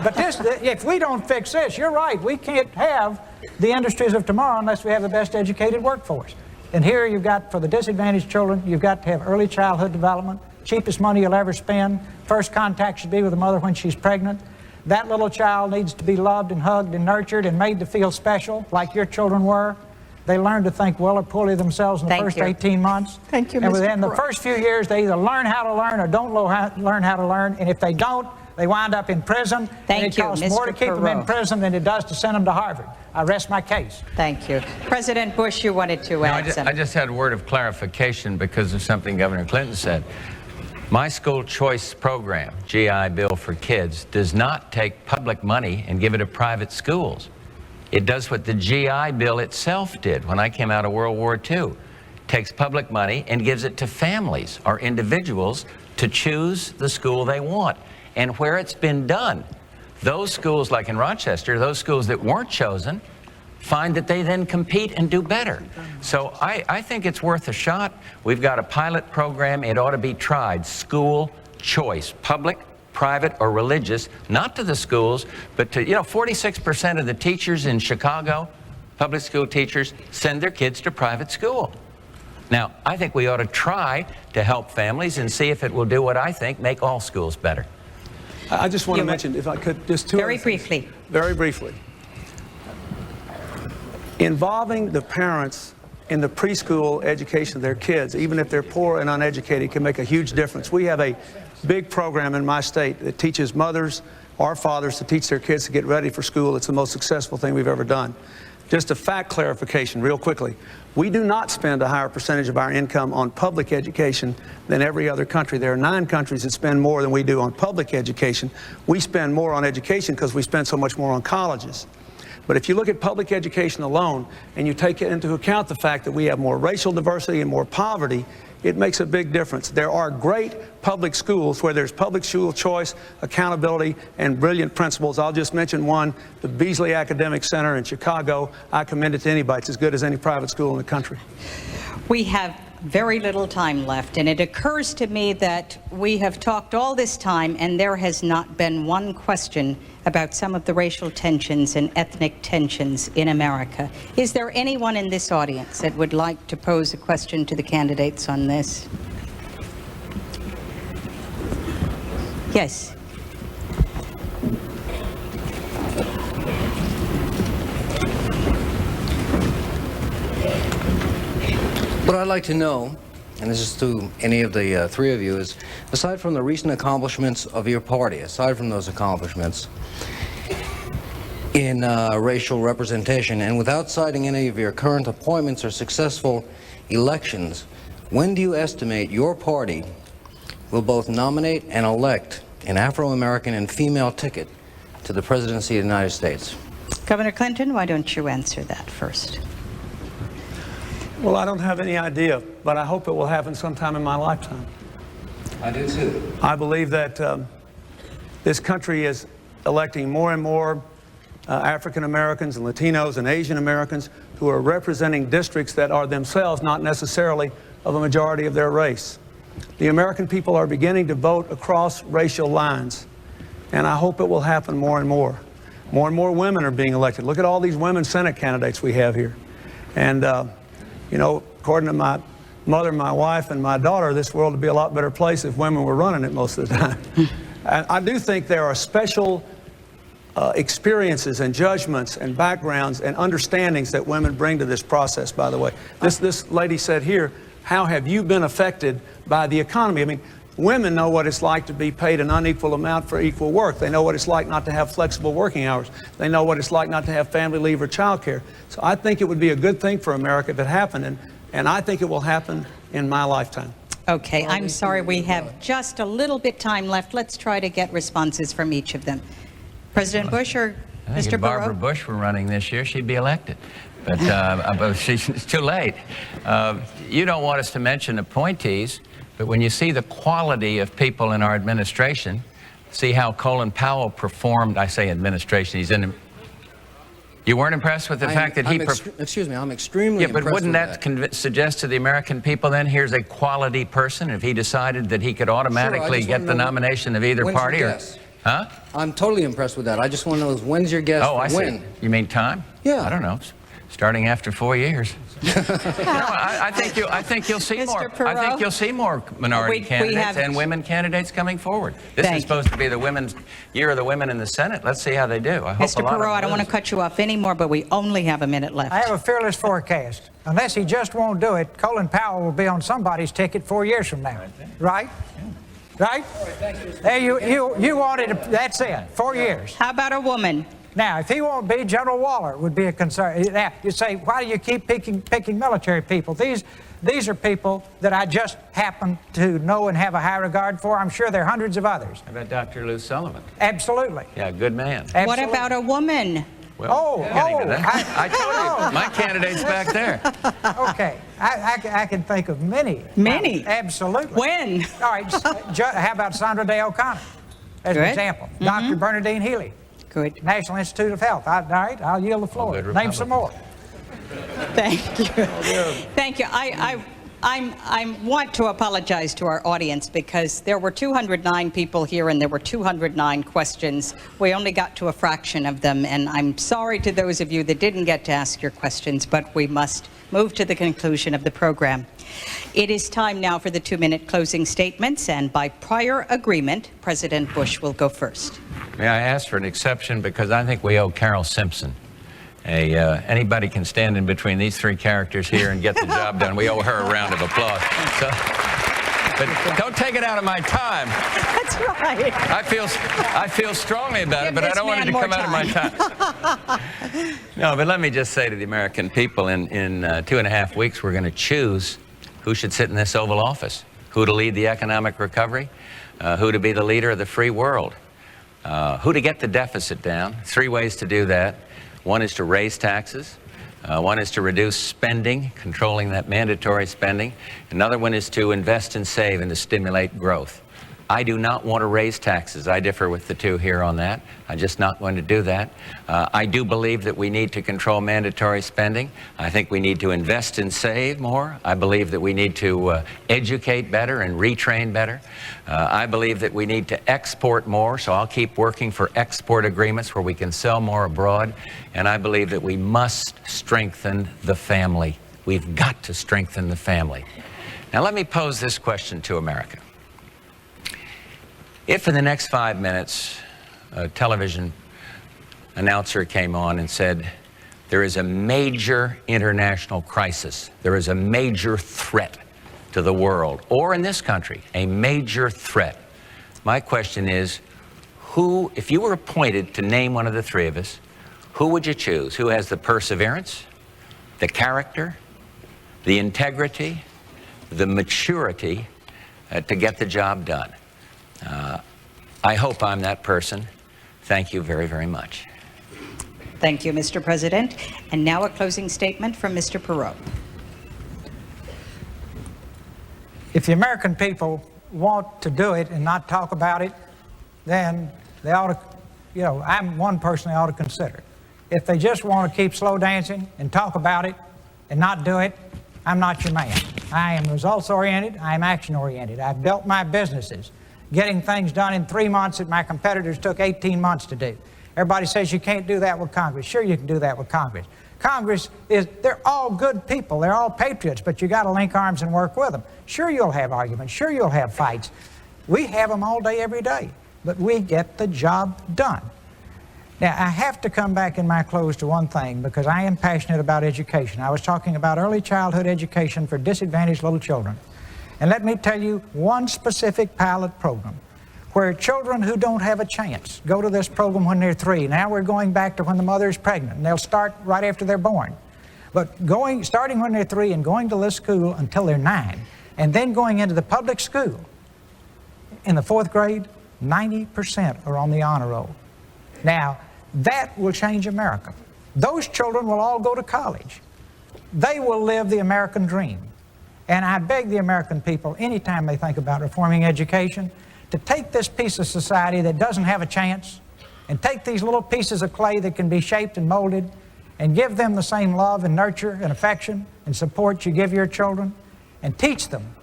But if we don't fix this, you're right, we can't have the industries of tomorrow unless we have the best educated workforce. And here you've got, for the disadvantaged children, you've got to have early childhood development, cheapest money you'll ever spend. First contact should be with the mother when she's pregnant. That little child needs to be loved and hugged and nurtured and made to feel special, like your children were. They learn to think well or poorly themselves in the first 18 months. Thank you, Mr. And within the Perot. first few years, they either learn how to learn or don't learn how to learn. And if they don't, they wind up in prison. Thank and it you, costs more to Mr. keep them in Perot. prison than it does to send them to Harvard. I rest my case. Thank you. President Bush, you wanted to add something. I just had a word of clarification because of something Governor Clinton said. My school choice program, GI Bill for Kids, does not take public money and give it to private schools. It does what the GI Bill itself did when I came out of World War II. Takes public money and gives it to families or individuals to choose the school they want. And where it's been done, those schools like in Rochester, those schools that weren't chosen, find that they then compete and do better. So I think it's worth a shot. We've got a pilot program. It ought to be tried. School choice, public, private, or religious, not to the schools, but to, 46% of the teachers in Chicago, public school teachers, send their kids to private school. Now, I think we ought to try to help families and see if it will do what I think, make all schools better. I just want to mention, if I could, just two Very other things. briefly. Very briefly. Involving the parents in the preschool education of their kids, even if they're poor and uneducated, can make a huge difference. We have a big program in my state that teaches mothers or fathers to teach their kids to get ready for school. It's the most successful thing we've ever done. Just a fact clarification real quickly. We do not spend a higher percentage of our income on public education than every other country. There are 9 countries that spend more than we do on public education. We spend more on education because we spend so much more on colleges. But if you look at public education alone and you take into account the fact that we have more racial diversity and more poverty, it makes a big difference. There are great public schools where there's public school choice, accountability, and brilliant principals. I'll just mention one, the Beasley Academic Center in Chicago. I commend it to anybody. It's as good as any private school in the country. We have very little time left, and it occurs to me that we have talked all this time and there has not been one question about some of the racial tensions and ethnic tensions in America. Is there anyone in this audience that would like to pose a question to the candidates on this? Yes. What I'd like to know, and this is to any of the three of you, is aside from the recent accomplishments of your party, aside from those accomplishments in racial representation, and without citing any of your current appointments or successful elections, when do you estimate your party will both nominate and elect an Afro-American and female ticket to the presidency of the United States? Governor Clinton, why don't you answer that first? Well, I don't have any idea, but I hope it will happen sometime in my lifetime. I do too. I believe that this country is electing more and more African Americans and Latinos and Asian Americans who are representing districts that are themselves not necessarily of a majority of their race. The American people are beginning to vote across racial lines, and I hope it will happen more and more. More and more women are being elected. Look at all these women Senate candidates we have here. And you know, according to my mother, my wife, and my daughter, this world would be a lot better place if women were running it most of the time. And I do think there are special experiences and judgments and backgrounds and understandings that women bring to this process, by the way. This lady said here, how have you been affected by the economy? I mean, women know what it's like to be paid an unequal amount for equal work. They know what it's like not to have flexible working hours. They know what it's like not to have family leave or child care. So I think it would be a good thing for America if it happened, and I think it will happen in my lifetime. Okay, I'm sorry, we have just a little bit time left. Let's try to get responses from each of them. President Bush or I think Mr. if Barbara Perot? Bush were running this year, she'd be elected. But it's too late. You don't want us to mention appointees, but when you see the quality of people in our administration, see how Colin Powell performed, I say administration, he's in. You weren't impressed with the fact that he... Excuse me, I'm extremely impressed but wouldn't with that suggest to the American people then, here's a quality person, if he decided that he could automatically get the nomination of either party? When's your guess? Huh? I'm totally impressed with that. I just want to know when's your guess Oh, I when? see. You mean time? Yeah. I don't know. Starting after 4 years. No, I think you'll see more. I think you'll see more minority candidates and women candidates coming forward. This is supposed to be the women's year of the women in the Senate. Let's see how they do. I hope Mr. Perot, I don't want to cut you off anymore, but we only have a minute left. I have a fearless forecast. Unless he just won't do it, Colin Powell will be on somebody's ticket 4 years from now. Right? Right? Hey, you wanted, that's it, 4 years. How about a woman? Now, if he won't be, General Waller would be a concern. Now, you say, why do you keep picking military people? These are people that I just happen to know and have a high regard for. I'm sure there are hundreds of others. How about Dr. Lou Sullivan? Absolutely. Yeah, good man. Absolutely. What about a woman? Well, I told you, my candidate's back there. Okay, I can think of many. Many? Absolutely. When? All right, how about Sandra Day O'Connor as an example? Dr. Bernadine Healy. Good. National Institute of Health. All right, I'll yield the floor. Name some more. Thank you. Thank you. I want to apologize to our audience because there were 209 people here and there were 209 questions. We only got to a fraction of them, and I'm sorry to those of you that didn't get to ask your questions, but we must move to the conclusion of the program. It is time now for the 2-minute closing statements, and by prior agreement, President Bush will go first. May I ask for an exception, because I think we owe Carol Simpson. Anybody can stand in between these three characters here and get the job done. We owe her a round of applause. So, but don't take it out of my time. That's right. I feel strongly about it, but I don't want it to come out of my time. No, but let me just say to the American people, in 2.5 weeks, we're going to choose who should sit in this Oval Office, who to lead the economic recovery, who to be the leader of the free world, who to get the deficit down. 3 ways to do that. One is to raise taxes. One is to reduce spending, controlling that mandatory spending. Another one is to invest and save and to stimulate growth. I do not want to raise taxes. I differ with the two here on that. I'm just not going to do that. I do believe that we need to control mandatory spending. I think we need to invest and save more. I believe that we need to educate better and retrain better. I believe that we need to export more, so I'll keep working for export agreements where we can sell more abroad. And I believe that we must strengthen the family. We've got to strengthen the family. Now let me pose this question to America. If in the next 5 minutes a television announcer came on and said, there is a major international crisis, there is a major threat to the world, or in this country, a major threat, my question is, who, if you were appointed to name one of the three of us, who would you choose? Who has the perseverance, the character, the integrity, the maturity to get the job done? I hope I'm that person. Thank you very, very much. Thank you, Mr. President. And now a closing statement from Mr. Perot. If the American people want to do it and not talk about it, then they ought to, I'm one person they ought to consider it. If they just want to keep slow dancing and talk about it and not do it, I'm not your man. I am results-oriented. I am action-oriented. I've built my businesses getting things done in 3 months that my competitors took 18 months to do. Everybody says you can't do that with Congress. Sure, you can do that with Congress. Congress they're all good people. They're all patriots, but you got to link arms and work with them. Sure, you'll have arguments. Sure, you'll have fights. We have them all day, every day, but we get the job done. Now, I have to come back in my close to one thing, because I am passionate about education. I was talking about early childhood education for disadvantaged little children. And let me tell you one specific pilot program where children who don't have a chance go to this program when they're 3. Now we're going back to when the mother is pregnant, and they'll start right after they're born. But starting when they're 3 and going to this school until they're 9, and then going into the public school in the 4th grade, 90% are on the honor roll. Now, that will change America. Those children will all go to college. They will live the American dream. And I beg the American people, anytime they think about reforming education, to take this piece of society that doesn't have a chance and take these little pieces of clay that can be shaped and molded and give them the same love and nurture and affection and support you give your children, and teach them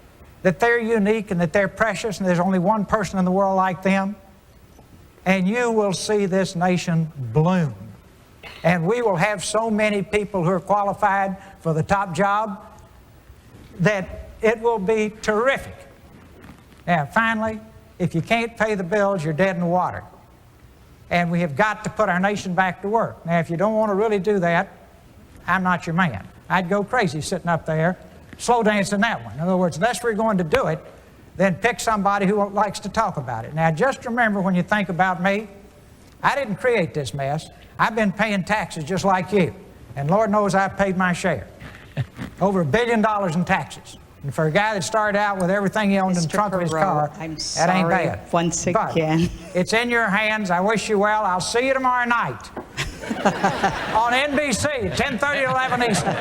that they're unique and that they're precious and there's only one person in the world like them. And you will see this nation bloom. And we will have so many people who are qualified for the top job that it will be terrific. Now, finally, if you can't pay the bills, you're dead in the water. And we have got to put our nation back to work. Now, if you don't want to really do that, I'm not your man. I'd go crazy sitting up there, slow dancing that one. In other words, unless we're going to do it, then pick somebody who likes to talk about it. Now, just remember, when you think about me, I didn't create this mess. I've been paying taxes just like you. And Lord knows I've paid my share. Over $1 billion in taxes. And for a guy that started out with everything he owned in the trunk of his car, I'm that ain't sorry bad. once again. But it's in your hands. I wish you well. I'll see you tomorrow night on NBC, 10:30 to 11 Eastern.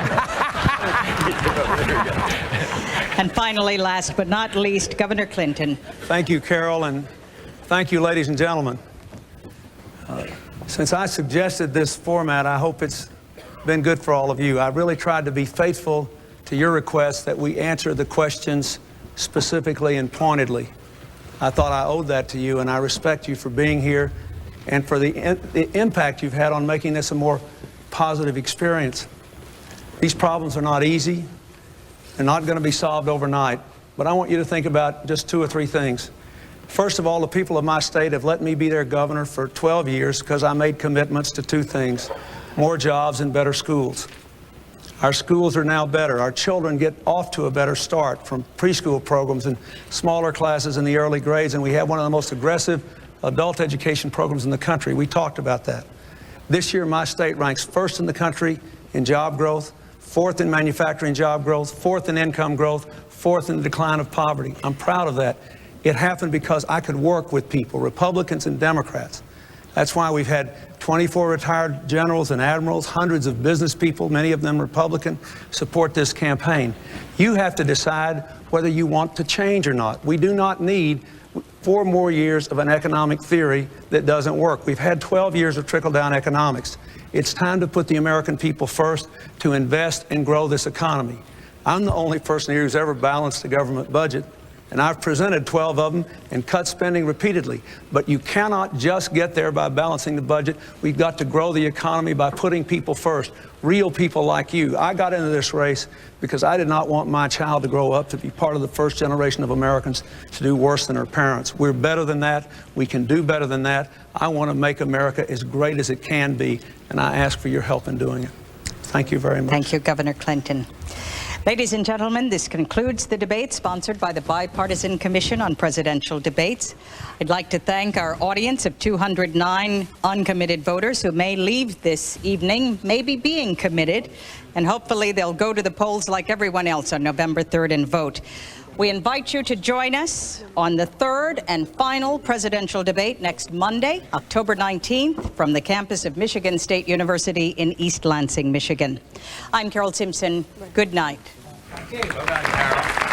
And finally, last but not least, Governor Clinton. Thank you, Carol, and thank you, ladies and gentlemen. Since I suggested this format, I hope it's been good for all of you. I really tried to be faithful to your request that we answer the questions specifically and pointedly. I thought I owed that to you, and I respect you for being here and for the impact you've had on making this a more positive experience. These problems are not easy. They're not going to be solved overnight, but I want you to think about just 2 or 3 things. First of all, the people of my state have let me be their governor for 12 years because I made commitments to 2 things: more jobs and better schools. Our schools are now better. Our children get off to a better start from preschool programs and smaller classes in the early grades, and we have one of the most aggressive adult education programs in the country. We talked about that. This year, my state ranks 1st in the country in job growth, 4th in manufacturing job growth, 4th in income growth, 4th in the decline of poverty. I'm proud of that. It happened because I could work with people, Republicans and Democrats. That's why we've had 24 retired generals and admirals, hundreds of business people, many of them Republican, support this campaign. You have to decide whether you want to change or not. We do not need 4 more years of an economic theory that doesn't work. We've had 12 years of trickle-down economics. It's time to put the American people first, to invest and grow this economy. I'm the only person here who's ever balanced the government budget, and I've presented 12 of them and cut spending repeatedly. But you cannot just get there by balancing the budget. We've got to grow the economy by putting people first, real people like you. I got into this race because I did not want my child to grow up to be part of the first generation of Americans to do worse than her parents. We're better than that. We can do better than that. I want to make America as great as it can be, and I ask for your help in doing it. Thank you very much. Thank you, Governor Clinton. Ladies and gentlemen, this concludes the debate sponsored by the Bipartisan Commission on Presidential Debates. I'd like to thank our audience of 209 uncommitted voters who may leave this evening, maybe being committed, and hopefully they'll go to the polls like everyone else on November 3rd and vote. We invite you to join us on the third and final presidential debate next Monday, October 19th, from the campus of Michigan State University in East Lansing, Michigan. I'm Carol Simpson. Good night. Well done, Carol.